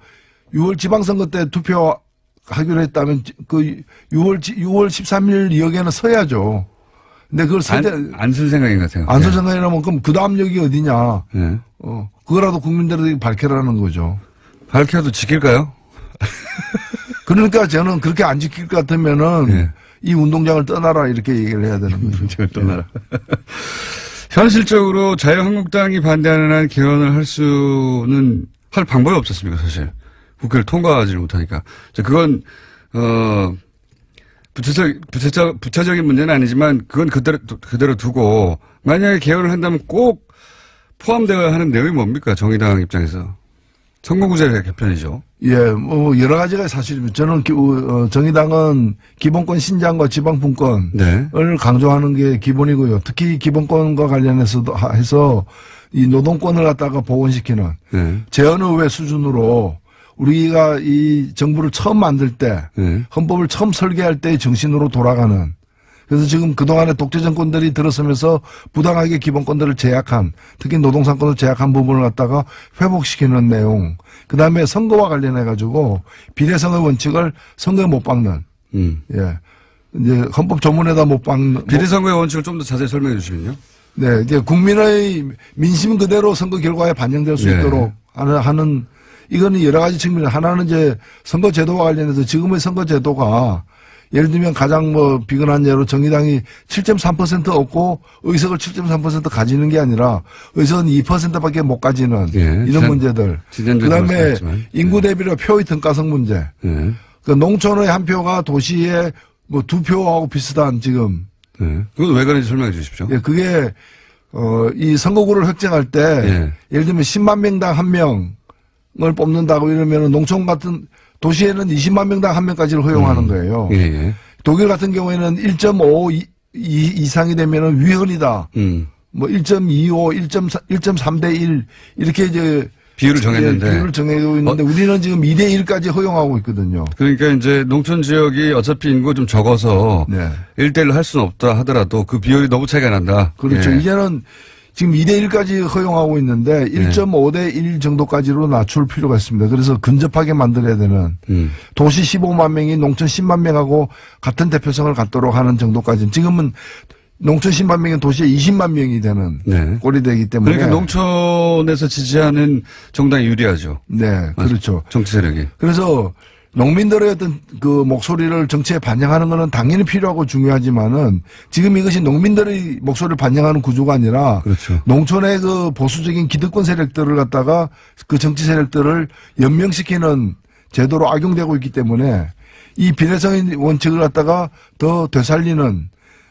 6월 지방선거 때 투표하기로 했다면 그 6월 13일 이역에는 서야죠. 근데 그걸 안 쓸 생각인 것 같아요. 안 쓸 생각이라면 그럼 그 다음 역이 어디냐. 예. 그거라도 국민들에게 밝혀라는 거죠. 밝혀도 지킬까요? 그러니까 저는 그렇게 안 지킬 것 같으면은 이 운동장을 떠나라 이렇게 얘기를 해야 되는 거죠. 운동장을 떠나라. 현실적으로 자유한국당이 반대하는 한 개헌을 할 방법이 없었습니까, 사실. 국회를 통과하지 못하니까. 그건, 부차적인 문제는 아니지만 그건 그대로 두고 만약에 개헌을 한다면 꼭 포함되어야 하는 내용이 뭡니까, 정의당 입장에서. 선거구제 개편이죠. 예, 뭐 여러 가지가 사실입니다. 저는 정의당은 기본권 신장과 지방분권을 강조하는 게 기본이고요. 특히 기본권과 관련해서도 해서 이 노동권을 갖다가 복원시키는 재헌의회 수준으로 우리가 이 정부를 처음 만들 때 헌법을 처음 설계할 때의 정신으로 돌아가는 그래서 지금 그동안의 독재 정권들이 들어서면서 부당하게 기본권들을 제약한 특히 노동상권을 제약한 부분을 갖다가 회복시키는 내용 그다음에 선거와 관련해 가지고 비례선거 원칙을 선거에 못 박는 예. 이제 헌법 조문에다 못 박는 비례선거의 원칙을 좀 더 자세히 설명해 주시면요. 네, 이제 국민의 민심 그대로 선거 결과에 반영될 수 있도록 하는 이거는 여러 가지 측면 하나는 이제 선거 제도와 관련해서 지금의 선거 제도가 예를 들면 가장 비근한 예로 정의당이 7.3% 얻고 의석을 7.3% 가지는 게 아니라 의석은 2%밖에 못 가지는 이런 문제들. 그다음에 인구 대비로 표의 등가성 문제. 그 농촌의 한 표가 도시의 2표하고 비슷한 지금. 그건 왜 그런지 설명해 주십시오. 예, 그게 이 선거구를 획정할 때 예를 들면 10만 명당 1명을 뽑는다고 이러면 농촌 같은 도시에는 20만 명당 1명까지를 허용하는 거예요. 독일 같은 경우에는 1.5 이상이 되면은 위헌이다. 뭐 1.25, 1.3대 1 이렇게 이제 비율을 정했는데. 비율을 정해고 있는데 우리는 지금 2대 1까지 허용하고 있거든요. 그러니까 이제 농촌 지역이 어차피 인구가 좀 적어서 1대1로 할 수는 없다 하더라도 그 비율이 너무 차이가 난다. 그렇죠. 이제는 지금 2대1까지 허용하고 있는데 1.5대1 정도까지로 낮출 필요가 있습니다. 그래서 근접하게 만들어야 되는 도시 15만 명이 농촌 10만 명하고 같은 대표성을 갖도록 하는 정도까지 지금은 농촌 10만 명이 도시에 20만 명이 되는 네. 꼴이 되기 때문에 그러니까 농촌에서 지지하는 정당이 유리하죠. 네, 그렇죠. 정치 세력이. 그래서 농민들의 어떤 그 목소리를 정치에 반영하는 것은 당연히 필요하고 중요하지만은 지금 이것이 농민들의 목소리를 반영하는 구조가 아니라 그렇죠. 농촌의 그 보수적인 기득권 세력들을 갖다가 그 정치 세력들을 연명시키는 제도로 악용되고 있기 때문에 이 비례성의 원칙을 갖다가 더 되살리는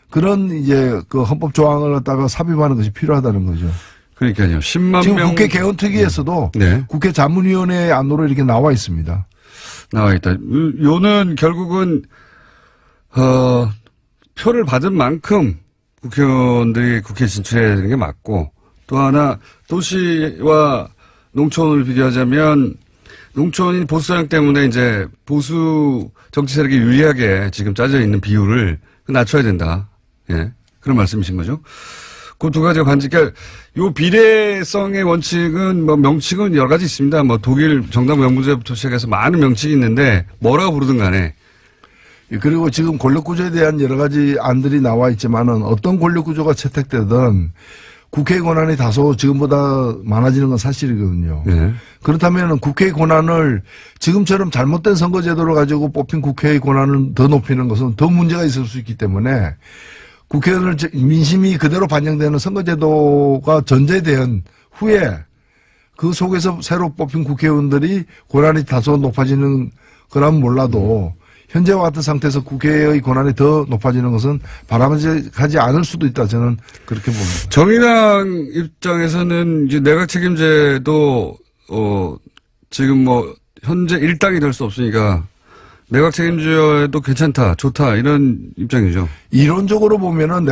그런 이제 그 헌법 조항을 갖다가 삽입하는 것이 필요하다는 거죠. 그러니까요. 10만 지금 명. 국회 개헌특위에서도 네. 국회 자문위원회 안으로 이렇게 나와 있습니다. 나와 있다. 요는 결국은, 표를 받은 만큼 국회의원들이 국회에 진출해야 되는 게 맞고 또 하나 도시와 농촌을 비교하자면 농촌이 보수 성향 때문에 이제 보수 정치 세력이 유리하게 지금 짜져 있는 비율을 낮춰야 된다. 예. 그런 말씀이신 거죠. 그 두 가지가 반지, 그러니까 요 비례성의 원칙은 뭐 명칭은 여러 가지 있습니다. 뭐 독일 정당 명부제부터 시작해서 많은 명칭이 있는데 뭐라고 부르든 간에. 그리고 지금 권력구조에 대한 여러 가지 안들이 나와 있지만은 어떤 권력구조가 채택되든 국회의 권한이 다소 지금보다 많아지는 건 사실이거든요. 예. 그렇다면 국회의 권한을 지금처럼 잘못된 선거제도를 가지고 뽑힌 국회의 권한을 더 높이는 것은 더 문제가 있을 수 있기 때문에 국회의원을 민심이 그대로 반영되는 선거제도가 전제된 후에 그 속에서 새로 뽑힌 국회의원들이 권한이 다소 높아지는 거라면 몰라도 현재와 같은 상태에서 국회의 권한이 더 높아지는 것은 바람직하지 않을 수도 있다. 저는 그렇게 봅니다. 정의당 입장에서는 이제 내각 책임제도 지금 뭐 현재 일당이 될 수 없으니까 내각 책임제도 괜찮다, 좋다 이런 입장이죠. 이론적으로 보면은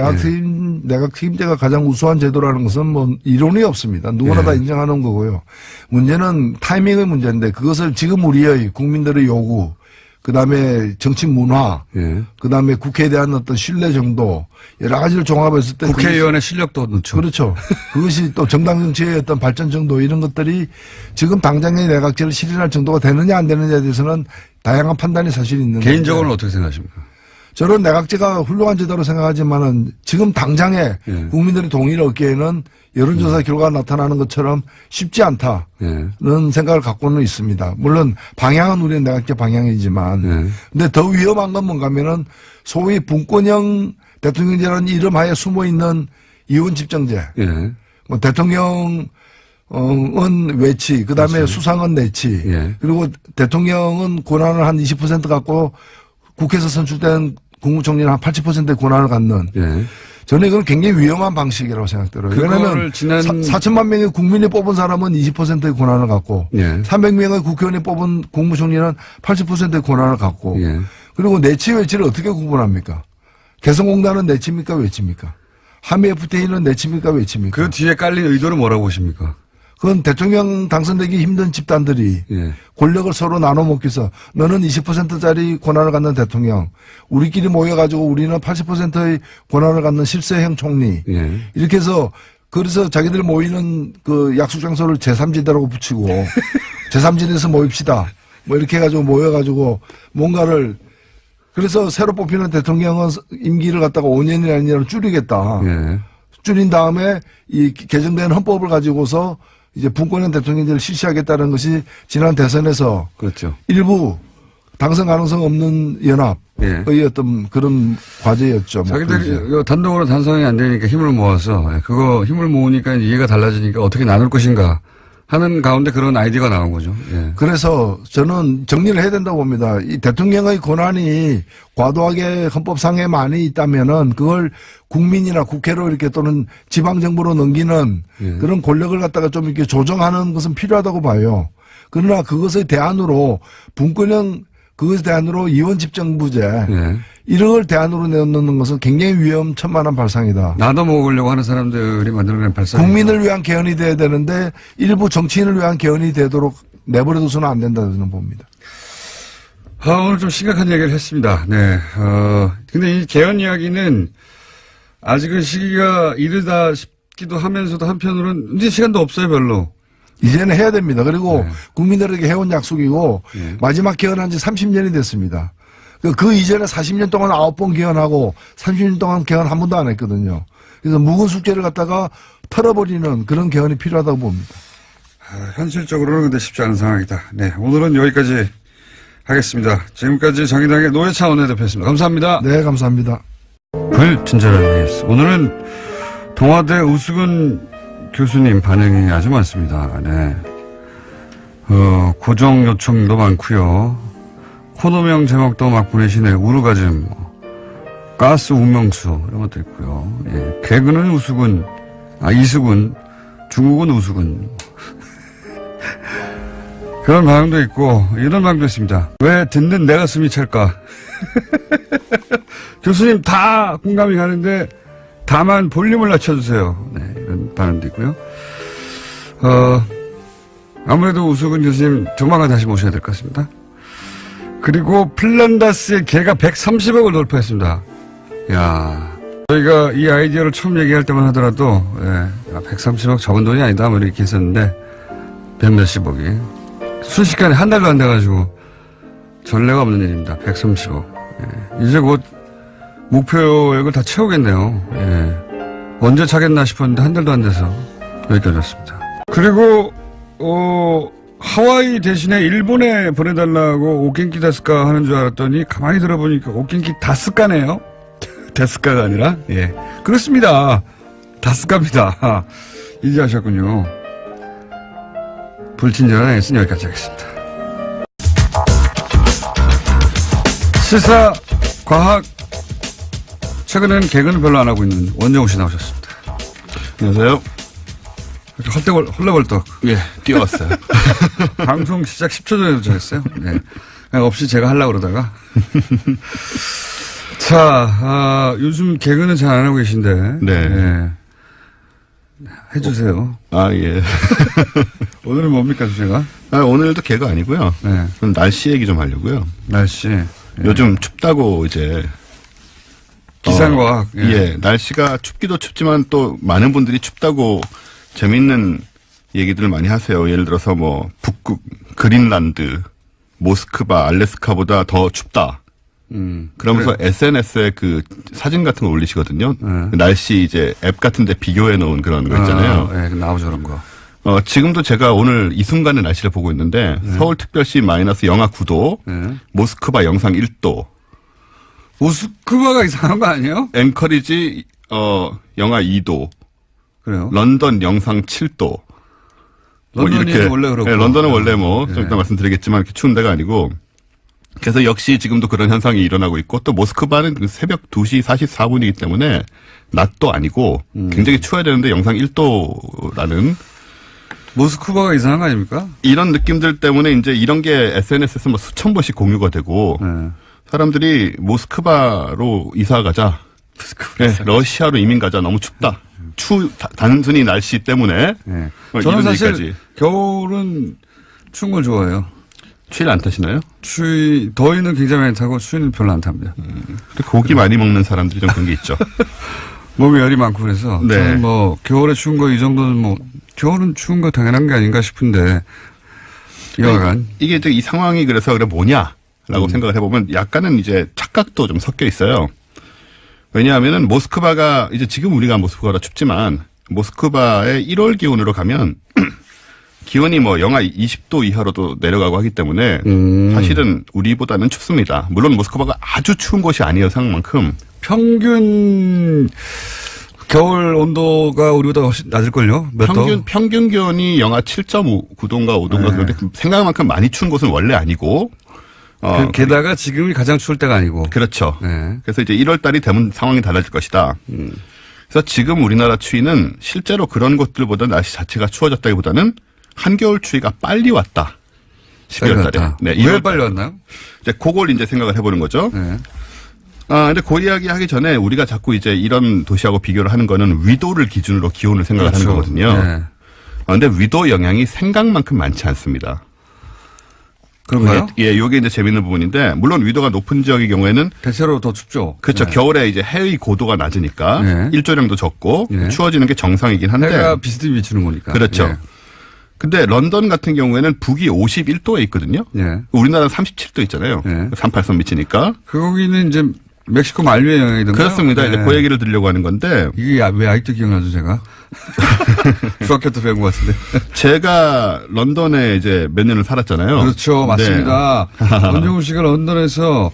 내각 책임제가 가장 우수한 제도라는 것은 뭐 이론이 없습니다. 누구나 다 인정하는 거고요. 문제는 타이밍의 문제인데 그것을 지금 우리의 국민들의 요구, 그 다음에 정치 문화, 그 다음에 국회에 대한 어떤 신뢰 정도, 여러 가지를 종합했을 때. 국회의원의 실력도 넣죠. 그렇죠. 그것이 또 정당 정치의 어떤 발전 정도 이런 것들이 지금 당장의 내각제를 실현할 정도가 되느냐 안 되느냐에 대해서는 다양한 판단이 사실 있는 거죠. 개인적으로는 어떻게 생각하십니까? 저는 내각제가 훌륭한 제도로 생각하지만은 지금 당장에 국민들의 동의를 얻기에는 여론조사 결과가 나타나는 것처럼 쉽지 않다는 생각을 갖고는 있습니다. 물론 방향은 우리는 내각제 방향이지만 근데 더 위험한 건 뭔가 하면은 소위 분권형 대통령제라는 이름 하에 숨어 있는 이원 집정제. 뭐 대통령은 외치, 그 다음에 수상은 내치, 그리고 대통령은 권한을 한 20% 갖고 국회에서 선출된 국무총리는 한 80%의 권한을 갖는. 저는 이건 굉장히 위험한 방식이라고 생각들어요. 왜냐하면 4천만 명의 국민이 뽑은 사람은 20%의 권한을 갖고 300명의 국회의원이 뽑은 국무총리는 80%의 권한을 갖고 그리고 내치 외치를 어떻게 구분합니까? 개성공단은 내치입니까 외치입니까? 한미 FTA는 내치입니까 외치입니까? 그 뒤에 깔린 의도는 뭐라고 보십니까? 그건 대통령 당선되기 힘든 집단들이 권력을 서로 나눠 먹기 위해서 너는 20%짜리 권한을 갖는 대통령, 우리끼리 모여가지고 우리는 80%의 권한을 갖는 실세형 총리. 이렇게 해서 그래서 자기들 모이는 그 약속 장소를 제3지대라고 붙이고 제3지대에서 모입시다. 뭐 이렇게 해가지고 모여가지고 뭔가를 그래서 새로 뽑히는 대통령은 임기를 갖다가 5년이 아니라 줄이겠다. 줄인 다음에 이 개정된 헌법을 가지고서 이제 분권형 대통령제를 실시하겠다는 것이 지난 대선에서 그렇죠. 일부 당선 가능성 없는 연합의 어떤 그런 과제였죠. 자기들이 단독으로 단성이 안 되니까 힘을 모아서 그거 힘을 모으니까 이해가 달라지니까 어떻게 나눌 것인가 하는 가운데 그런 아이디어가 나온 거죠. 그래서 저는 정리를 해야 된다고 봅니다. 이 대통령의 권한이 과도하게 헌법상에 많이 있다면은 그걸 국민이나 국회로 이렇게 또는 지방정부로 넘기는 그런 권력을 갖다가 좀 이렇게 조정하는 것은 필요하다고 봐요. 그러나 그것의 대안으로 분권형 그것에 대안으로 이원 집정부제 이런 걸 대안으로 내놓는 것은 굉장히 위험천만한 발상이다. 나눠 먹으려고 하는 사람들이 만들어낸 발상. 국민을 위한 개헌이 돼야 되는데 일부 정치인을 위한 개헌이 되도록 내버려둬서는 안 된다 저는 봅니다. 오늘 좀 심각한 얘기를 했습니다. 네. 근데 이 개헌 이야기는 아직은 시기가 이르다 같기도 하면서도 한편으로는 이제 시간도 없어요, 별로. 이제는 해야 됩니다. 그리고 네. 국민들에게 해온 약속이고 네. 마지막 개헌한 지 30년이 됐습니다. 그 이전에 40년 동안 9번 개헌하고 30년 동안 개헌 한 번도 안 했거든요. 그래서 묵은 숙제를 갖다가 털어버리는 그런 개헌이 필요하다고 봅니다. 현실적으로는 근데 쉽지 않은 상황이다. 네, 오늘은 여기까지 하겠습니다. 지금까지 정의당의 노회찬 원내대표였습니다. 감사합니다. 네, 감사합니다. 불친절한 뉴스. 오늘은 동아대 우수근 교수님 반응이 아주 많습니다. 네. 고정 요청도 많고요. 코너명 제목도 막 보내시네요. 우르가즘, 가스 운명수 이런 것도 있고요. 예. 개그는 우수근, 이수근, 중국은 우수근. 그런 반응도 있고 이런 반응도 있습니다. 왜 듣는 내 가슴이 찰까? 교수님 다 공감이 가는데 다만 볼륨을 낮춰주세요. 네, 이런 반응도 있고요. 아무래도 우수근 교수님 조만간 다시 모셔야 될 것 같습니다. 그리고 플란다스의 개가 130억을 돌파했습니다. 야, 저희가 이 아이디어를 처음 얘기할 때만 하더라도 130억 적은 돈이 아니다 뭐 이렇게 했었는데 100몇십억이 순식간에 한 달도 안 돼가지고 전례가 없는 일입니다. 130억. 예. 이제 곧 목표액을 다 채우겠네요. 예. 언제 차겠나 싶었는데 한 달도 안 돼서 여기까지 왔습니다. 그리고 하와이 대신에 일본에 보내달라고 오켄키 다스카 하는 줄 알았더니 가만히 들어보니까 오켄키 다스카네요. 다스카가 아니라 예 그렇습니다. 다스카입니다. 이제 아셨군요. 불친절한 S는 여기까지 하겠습니다. 시사, 과학, 최근에는 개그는 별로 안 하고 있는 원정우 씨 나오셨습니다. 안녕하세요. 헐레벌떡. 예, 뛰어왔어요. 방송 시작 10초 전에 도착했어요. 네. 없이 제가 하려고 그러다가. 자, 요즘 개그는 잘 안 하고 계신데. 네. 네. 해주세요. 예. 오늘은 뭡니까, 주제가? 오늘도 개가 아니고요. 네. 그럼 날씨 얘기 좀 하려고요. 날씨. 네. 요즘 춥다고 이제. 기상과학. 예, 날씨가 춥기도 춥지만 또 많은 분들이 춥다고 재밌는 얘기들을 많이 하세요. 예를 들어서 뭐, 북극, 그린란드, 모스크바, 알래스카보다 더 춥다. 그러면서 그래. SNS에 그 사진 같은 거 올리시거든요. 네. 날씨 이제 앱 같은데 비교해 놓은 그런 거 있잖아요. 네, 나오죠, 그런 거. 지금도 제가 오늘 이 순간의 날씨를 보고 있는데 서울특별시 마이너스 영하 9도, 네. 모스크바 영상 1도, 모스크바가 이상한 거 아니에요? 앵커리지 영하 2도, 그래요? 런던 영상 7도. 런던이 원래 그렇고. 네, 런던은 원래 좀 네. 이따 말씀드리겠지만 이렇게 추운 데가 아니고. 그래서 역시 지금도 그런 현상이 일어나고 있고 또 모스크바는 새벽 2시 44분이기 때문에 낮도 아니고 굉장히 추워야 되는데 영상 1도라는 모스크바가 이상한 거 아닙니까? 이런 느낌들 때문에 이제 이런 게 SNS에서 뭐 수천 번씩 공유가 되고 네. 사람들이 모스크바로 이사 가자. 네, 러시아로 이민 가자. 너무 춥다. 단순히 날씨 때문에. 네. 뭐 저는 이런 사실 얘기까지. 겨울은 추운 걸 좋아해요. 추위를 안 타시나요? 더위는 굉장히 많이 타고 추위는 별로 안 탑니다. 고기 많이 먹는 사람들이 좀 그런 게 있죠. 몸에 열이 많고 그래서 네. 저는 뭐 겨울에 추운 거 이 정도는 뭐 겨울은 추운 거 당연한 게 아닌가 싶은데 여하간 이게 이제 이 상황이 그래서 그래 뭐냐라고 생각을 해보면 약간은 이제 착각도 좀 섞여 있어요. 왜냐하면은 모스크바가 이제 지금 우리가 모스크바가 춥지만 모스크바의 1월 기온으로 가면 기온이 뭐 영하 20도 이하로도 내려가고 하기 때문에 사실은 우리보다는 춥습니다. 물론 모스크바가 아주 추운 곳이 아니에요, 상만큼. 평균 겨울 온도가 우리보다 훨씬 낮을걸요? 몇 도? 평균 기온이 영하 7.9도인가 5도인가 네. 그런데 생각만큼 많이 추운 곳은 원래 아니고. 게다가 지금이 가장 추울 때가 아니고. 그렇죠. 네. 그래서 이제 1월 달이 되면 상황이 달라질 것이다. 그래서 지금 우리나라 추위는 실제로 그런 곳들보다 날씨 자체가 추워졌다기보다는 한겨울 추위가 빨리 왔다. 12월 달에. 네, 왜 빨리 왔나요? 이제 그걸 이제 생각을 해보는 거죠. 네. 근데 그 이야기 하기 전에 우리가 자꾸 이제 이런 도시하고 비교를 하는 거는 위도를 기준으로 기온을 생각을 그렇죠. 하는 거거든요. 네. 근데 위도 영향이 생각만큼 많지 않습니다. 그런가요? 예, 요게 이제 재밌는 부분인데, 물론 위도가 높은 지역의 경우에는 대체로 더 춥죠. 그렇죠. 네. 겨울에 이제 해의 고도가 낮으니까 네. 일조량도 적고 네. 추워지는 게 정상이긴 한데. 해가 비스듬히 비추는 거니까. 그렇죠. 예. 근데 런던 같은 경우에는 북이 51도에 있거든요. 예. 우리나라는 37도 있잖아요. 네. 38선 미치니까. 거기는 이제 멕시코 만류의 영향이던가요? 그렇습니다. 네. 이제 그 얘기를 드리려고 하는 건데 이게 왜 아직도 기억나죠, 제가? 중학교 때 배운 것 같은데. 제가 런던에 이제 몇 년을 살았잖아요. 그렇죠. 맞습니다. 원종우 씨가 런던에서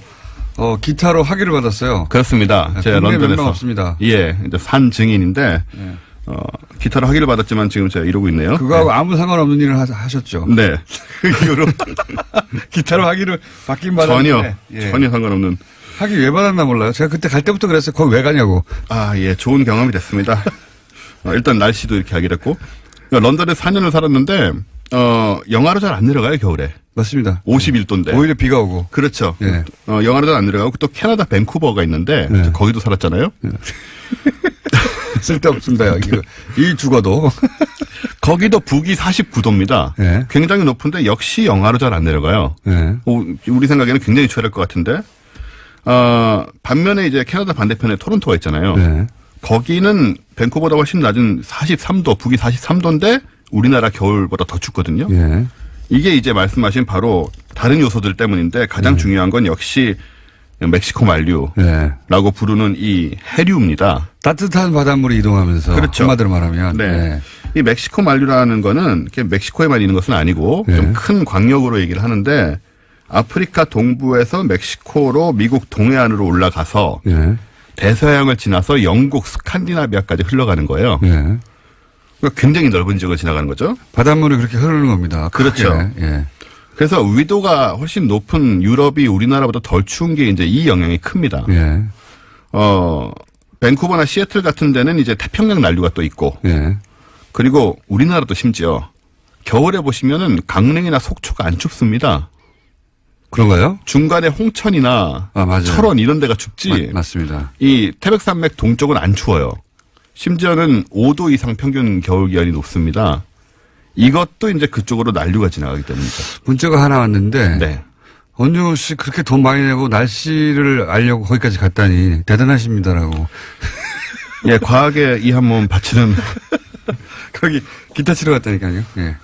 기타로 학위를 받았어요. 그렇습니다. 제가 국내 런던에서. 몇명 없습니다. 예, 이제 산 증인인데 예. 기타로 학위를 받았지만 지금 제가 이러고 있네요. 그거하고 아무 상관없는 일을 하셨죠. 네. 그 이후로 기타로 학위를 받긴 받았는데. 전혀 상관없는. 학위 왜 받았나 몰라요. 제가 그때 갈 때부터 그랬어요. 거기 왜 가냐고. 아, 예, 좋은 경험이 됐습니다. 일단 날씨도 이렇게 하게 됐고. 런던에 4년을 살았는데, 영하로 잘 안 내려가요, 겨울에. 맞습니다. 51도인데. 오히려 비가 오고. 그렇죠. 예. 영하로 잘 안 내려가고 또 캐나다 밴쿠버가 있는데, 네. 거기도 살았잖아요. 쓸데없습니다. 이 죽어도. 거기도 북이 49도입니다. 예. 굉장히 높은데 역시 영하로 잘 안 내려가요. 예. 우리 생각에는 굉장히 추할 것 같은데, 반면에 이제 캐나다 반대편에 토론토가 있잖아요. 예. 거기는 밴쿠버보다 훨씬 낮은 43도, 북이 43도인데 우리나라 겨울보다 더 춥거든요. 예. 이게 이제 말씀하신 바로 다른 요소들 때문인데 가장 중요한 건 역시 멕시코 만류라고 예. 부르는 이 해류입니다. 따뜻한 바닷물이 이동하면서. 그렇죠. 한마디로 말하면. 네. 예. 이 멕시코 만류라는 거는 이렇게 멕시코에만 있는 것은 아니고 네. 좀 큰 광역으로 얘기를 하는데 아프리카 동부에서 멕시코로 미국 동해안으로 올라가서 예. 대서양을 지나서 영국 스칸디나비아까지 흘러가는 거예요. 예. 그러니까 굉장히 넓은 지역을 지나가는 거죠. 바닷물이 그렇게 흐르는 겁니다. 그렇죠. 크게. 예. 그래서 위도가 훨씬 높은 유럽이 우리나라보다 덜 추운 게 이제 이 영향이 큽니다. 예. 밴쿠버나 시애틀 같은 데는 이제 태평양 난류가 또 있고 예. 그리고 우리나라도 심지어 겨울에 보시면은 강릉이나 속초가 안 춥습니다. 그런가요? 중간에 홍천이나 맞아요. 철원 이런 데가 춥지. 맞습니다. 이 태백산맥 동쪽은 안 추워요. 심지어는 5도 이상 평균 겨울 기온이 높습니다. 이것도 이제 그쪽으로 난류가 지나가기 때문이죠. 문자가 하나 왔는데. 네. 원종우 씨 그렇게 돈 많이 내고 날씨를 알려고 거기까지 갔다니 대단하십니다라고. 예, 과학에 이 한 몸 바치는. 거기 기타 치러 갔다니까요. 예.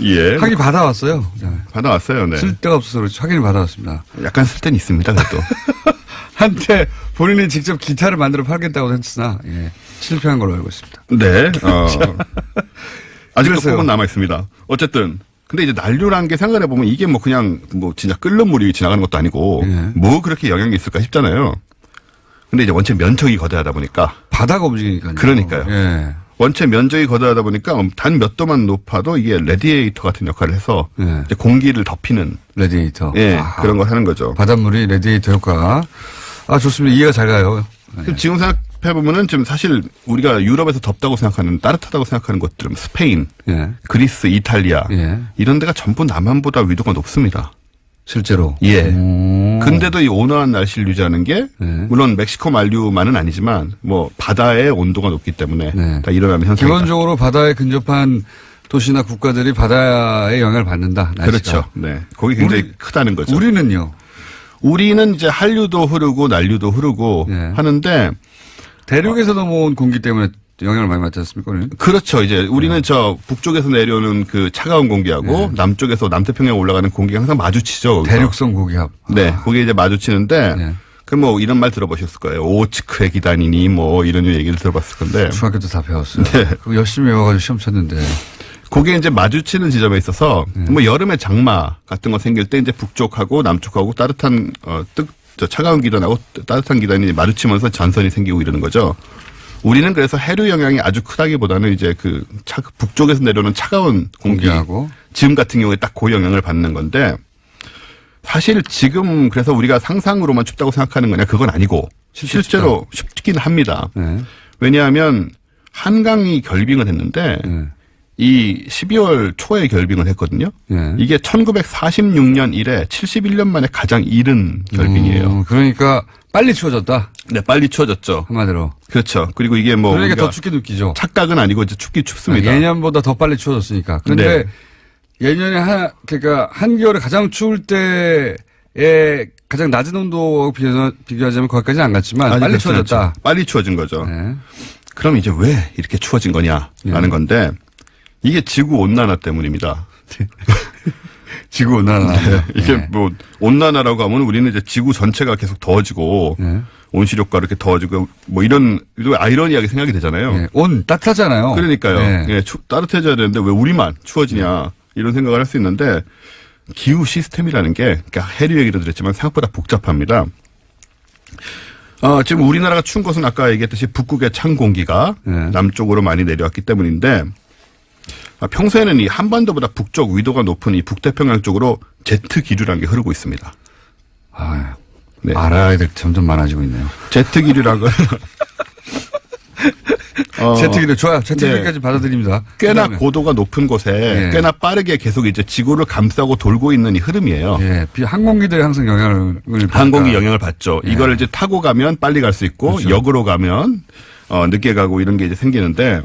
예. 학위 받아왔어요. 받아왔어요, 네. 쓸 데가 없어서 그렇지 확인을 받아왔습니다. 약간 쓸 땐 있습니다, 그래도. 한때 본인이 직접 기타를 만들어 팔겠다고 했으나 예, 실패한 걸로 알고 있습니다. 네. 아직도 그랬어요. 꿈은 남아 있습니다. 어쨌든 근데 이제 난류라는 게 생각해 보면 이게 뭐 그냥 뭐 진짜 끓는 물이 지나가는 것도 아니고 예. 뭐 그렇게 영향이 있을까 싶잖아요. 근데 이제 원체 면적이 거대하다 보니까 바다가 움직이니까요. 그러니까요. 예. 원체 면적이 거대하다 보니까 단 몇 도만 높아도 이게 레디에이터 같은 역할을 해서 예. 이제 공기를 덮이는 레디에이터. 예, 그런 걸 하는 거죠. 바닷물이 레디에이터 효과. 좋습니다. 이해가 잘 가요. 지금 생각해 보면은 지금 사실 우리가 유럽에서 덥다고 생각하는 따뜻하다고 생각하는 곳들은 스페인, 예. 그리스, 이탈리아 예. 이런 데가 전부 남한보다 위도가 높습니다. 실제로. 예. 오. 근데도 이 온화한 날씨를 유지하는 게 네. 물론 멕시코 만류만은 아니지만 뭐 바다의 온도가 높기 때문에 네. 다 일어나는 현상이다. 기본적으로 바다에 근접한 도시나 국가들이 바다의 영향을 받는다. 날씨가. 그렇죠. 네. 거기 굉장히 크다는 거죠. 우리는요. 우리는 이제 한류도 흐르고 난류도 흐르고 네. 하는데 대륙에서 넘어온 공기 때문에 영향을 많이 받지 않습니까? 우리는? 그렇죠. 이제 우리는 저 북쪽에서 내려오는 그 차가운 공기하고 네. 남쪽에서 남태평양 올라가는 공기가 항상 마주치죠. 거기서. 대륙성 고기압. 네. 거기 이제 마주치는데 네. 그 뭐 이런 말 들어보셨을 거예요. 오츠크의 기단이니 뭐 이런 얘기를 들어봤을 건데. 중학교 때 다 배웠어요. 네. 그거 열심히 외워가지고 시험 쳤는데. 그게 이제 마주치는 지점에 있어서 네. 뭐 여름에 장마 같은 거 생길 때 이제 북쪽하고 남쪽하고 따뜻한 차가운 기단하고 따뜻한 기단이 마주치면서 전선이 생기고 이러는 거죠. 우리는 그래서 해류 영향이 아주 크다기보다는 이제 북쪽에서 내려오는 차가운 공기, 공기하고. 지금 같은 경우에 딱 그 영향을 받는 건데 사실 지금 그래서 우리가 상상으로만 춥다고 생각하는 거냐 그건 아니고 실제로 춥긴 합니다. 네. 왜냐하면 한강이 결빙을 했는데 네. 이 12월 초에 결빙을 했거든요. 네. 이게 1946년 이래 71년 만에 가장 이른 결빙이에요. 그러니까 빨리 추워졌다. 네, 빨리 추워졌죠. 한마디로. 그렇죠. 그리고 이게 뭐 그러니까 우리가 더 춥게 느끼죠. 착각은 아니고 이제 춥습니다. 예년보다 더 빨리 추워졌으니까. 그런데 네. 예년에 그러니까 한겨울에 가장 추울 때에 가장 낮은 온도와 비교하자면 거기까지는 안 갔지만 아니, 빨리 그렇진 추워졌다. 않죠. 빨리 추워진 거죠. 네. 그럼 이제 왜 이렇게 추워진 거냐라는 건데 이게 지구 온난화 때문입니다. 지구 온난화. 네. 이게 네. 뭐 온난화라고 하면 우리는 이제 지구 전체가 계속 더워지고 네. 온실효과 이렇게 더워지고 뭐 이런 아이러니하게 생각이 되잖아요. 네. 온 따뜻하잖아요. 그러니까요. 네. 예, 따뜻해져야 되는데 왜 우리만 추워지냐 이런 생각을 할 수 있는데 기후 시스템이라는 게 그러니까 해류 얘기도 드렸지만 생각보다 복잡합니다. 지금 우리나라가 추운 것은 아까 얘기했듯이 북극의 찬 공기가 네. 남쪽으로 많이 내려왔기 때문인데 평소에는 이 한반도보다 북쪽 위도가 높은 이 북태평양 쪽으로 제트 기류라는 게 흐르고 있습니다. 아, 네. 알아야 될 게 점점 많아지고 있네요. 제트 기류라는 건 제트기류 좋아요. 제트기류까지 네. 받아들입니다. 꽤나 그다음에. 고도가 높은 곳에 예. 꽤나 빠르게 계속 이제 지구를 감싸고 돌고 있는 이 흐름이에요. 예, 항공기들이 항상 영향을 항공기 받으니까. 영향을 받죠. 예. 이걸 이제 타고 가면 빨리 갈 수 있고 그렇죠. 역으로 가면 늦게 가고 이런 게 이제 생기는데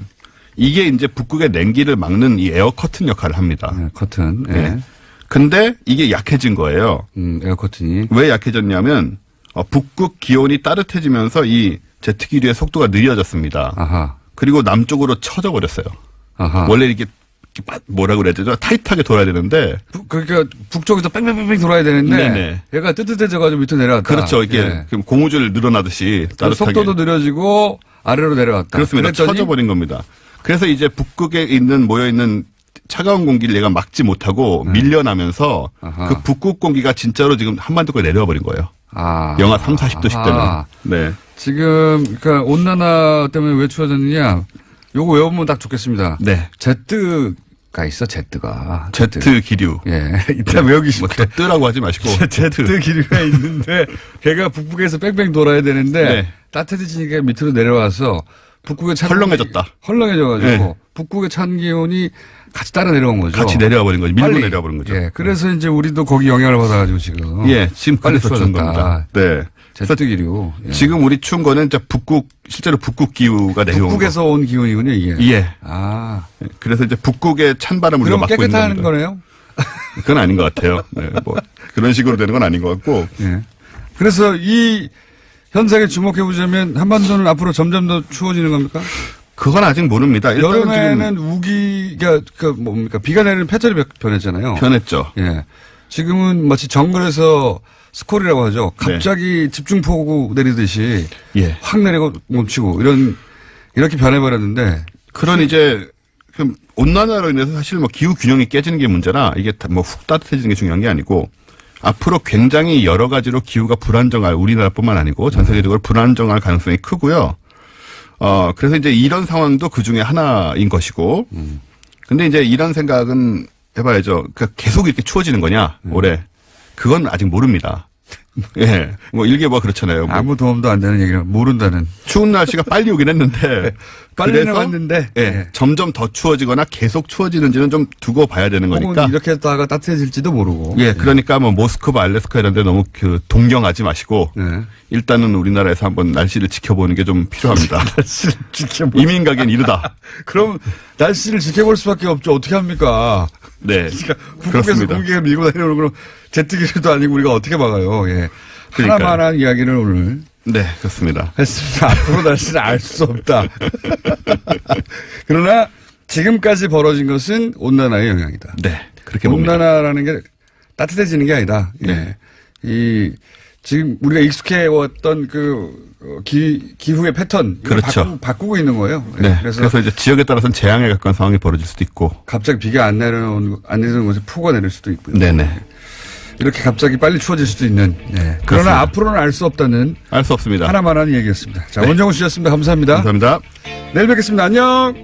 이게 이제 북극의 냉기를 막는 이 에어 커튼 역할을 합니다. 예, 커튼. 예. 예. 근데 이게 약해진 거예요. 에어 커튼이. 왜 약해졌냐면 북극 기온이 따뜻해지면서 이 제트 기류의 속도가 느려졌습니다. 아하. 그리고 남쪽으로 쳐져 버렸어요. 아하. 원래 이렇게 뭐라 그래야 되죠? 타이트하게 돌아야 되는데 그러니까 북쪽에서 뺑뺑뺑뺑 돌아야 되는데 네네. 얘가 뜨뜻해져가지고 밑으로 내려왔다. 그렇죠. 이게 예. 그럼 고무줄 늘어나듯이 따뜻하게. 속도도 느려지고 아래로 내려왔다. 그렇습니다. 그랬더니 쳐져버린 겁니다. 그래서 이제 북극에 모여있는 차가운 공기를 얘가 막지 못하고 밀려나면서 아하. 그 북극 공기가 진짜로 지금 한반도까지 내려와 버린 거예요. 아. 영하 3, 40도씩 되는. 아하. 네. 지금 그러니까 온난화 때문에 왜 추워졌느냐? 요거 외우면 딱 좋겠습니다. 네. 제트가 있어. 제트가. 제트 기류. 예. 이따 외우기 뭐 쉽게. 뜨라고 하지 마시고. 제트 기류가 있는데 걔가 북극에서 뺑뺑 돌아야 되는데 네. 따뜻해지니까 밑으로 내려와서 북극의 찬 헐렁해졌다. 헐렁해져가지고 네. 북극의 찬 기온이 같이 따라 내려온 거죠. 같이 내려와 버린 거죠. 밀고 빨리. 내려와 버린 거죠. 예. 그래서 이제 우리도 거기 영향을 받아가지고 지금. 예. 지금 빨리 그래서 추운 추워졌다. 겁니다. 네. 제트 기류. 예. 지금 우리 추운 거는 이제 실제로 북극 기후가 내려온 거. 북극에서 온 기온이군요, 이게. 예. 아. 그래서 이제 북극의 찬 바람을 우리가 그럼 막고 있는 깨끗한 겁니다. 거네요? 그건 아닌 것 같아요. 네, 뭐 그런 식으로 되는 건 아닌 것 같고. 예. 그래서 이 현상에 주목해 보자면 한반도는 앞으로 점점 더 추워지는 겁니까? 그건 아직 모릅니다. 일단은 여름에는 지금 우기가 뭡니까 비가 내리는 패턴이 변했잖아요. 변했죠. 예. 지금은 마치 정글에서 스콜이라고 하죠. 갑자기 집중폭우 내리듯이 예. 확 내리고 멈추고 이렇게 변해버렸는데 그런 이제 그 온난화로 인해서 사실 뭐 기후 균형이 깨지는 게 문제라 이게 뭐 훅 따뜻해지는 게 중요한 게 아니고 앞으로 굉장히 여러 가지로 기후가 불안정할 우리나라뿐만 아니고 전 세계적으로 불안정할 가능성이 크고요. 그래서 이제 이런 상황도 그 중에 하나인 것이고. 근데 이제 이런 생각은 해봐야죠. 그러니까 계속 이렇게 추워지는 거냐, 올해. 그건 아직 모릅니다. 예. 뭐 일개 뭐 그렇잖아요. 뭐 아무 도움도 안 되는 얘기를 모른다는. 추운 날씨가 빨리 오긴 했는데. 빨리는 그래서 왔는데. 예. 예. 점점 더 추워지거나 계속 추워지는지는 좀 두고 봐야 되는 거니까. 혹은 이렇게 했다가 따뜻해질지도 모르고. 예. 그러니까 뭐 모스크바, 알래스카 이런 데 너무 동경하지 마시고. 예. 일단은 우리나라에서 한번 날씨를 지켜보는 게 좀 필요합니다. 날씨를 지켜보. 이민 가기엔 이르다. 그럼 날씨를 지켜볼 수밖에 없죠. 어떻게 합니까? 네. 그러니까 북극에서 그렇습니다. 공기가 밀고 다니는 그럼 제트기류도 아니고 우리가 어떻게 막아요? 예. 그러니까요. 하나만한 이야기를 오늘 네, 그렇습니다. 했습니다. 앞으로 날씨를 알 수 없다. 그러나 지금까지 벌어진 것은 온난화의 영향이다. 네. 그렇게 봅니다. 온난화라는 게 따뜻해지는 게 아니다. 네. 이 지금 우리가 익숙해 왔던 기후의 패턴 이걸 그렇죠. 바꾸고 있는 거예요. 네. 그래서 그래서 이제 지역에 따라서는 재앙에 가까운 상황이 벌어질 수도 있고. 갑자기 비가 안 내리는 곳에 폭우가 내릴 수도 있고요. 네네. 이렇게 갑자기 빨리 추워질 수도 있는. 네. 그러나 그렇습니다. 앞으로는 알 수 없다는 알 수 없습니다. 하나만한 얘기였습니다. 자, 원정우 씨였습니다. 감사합니다. 감사합니다. 내일 뵙겠습니다. 안녕.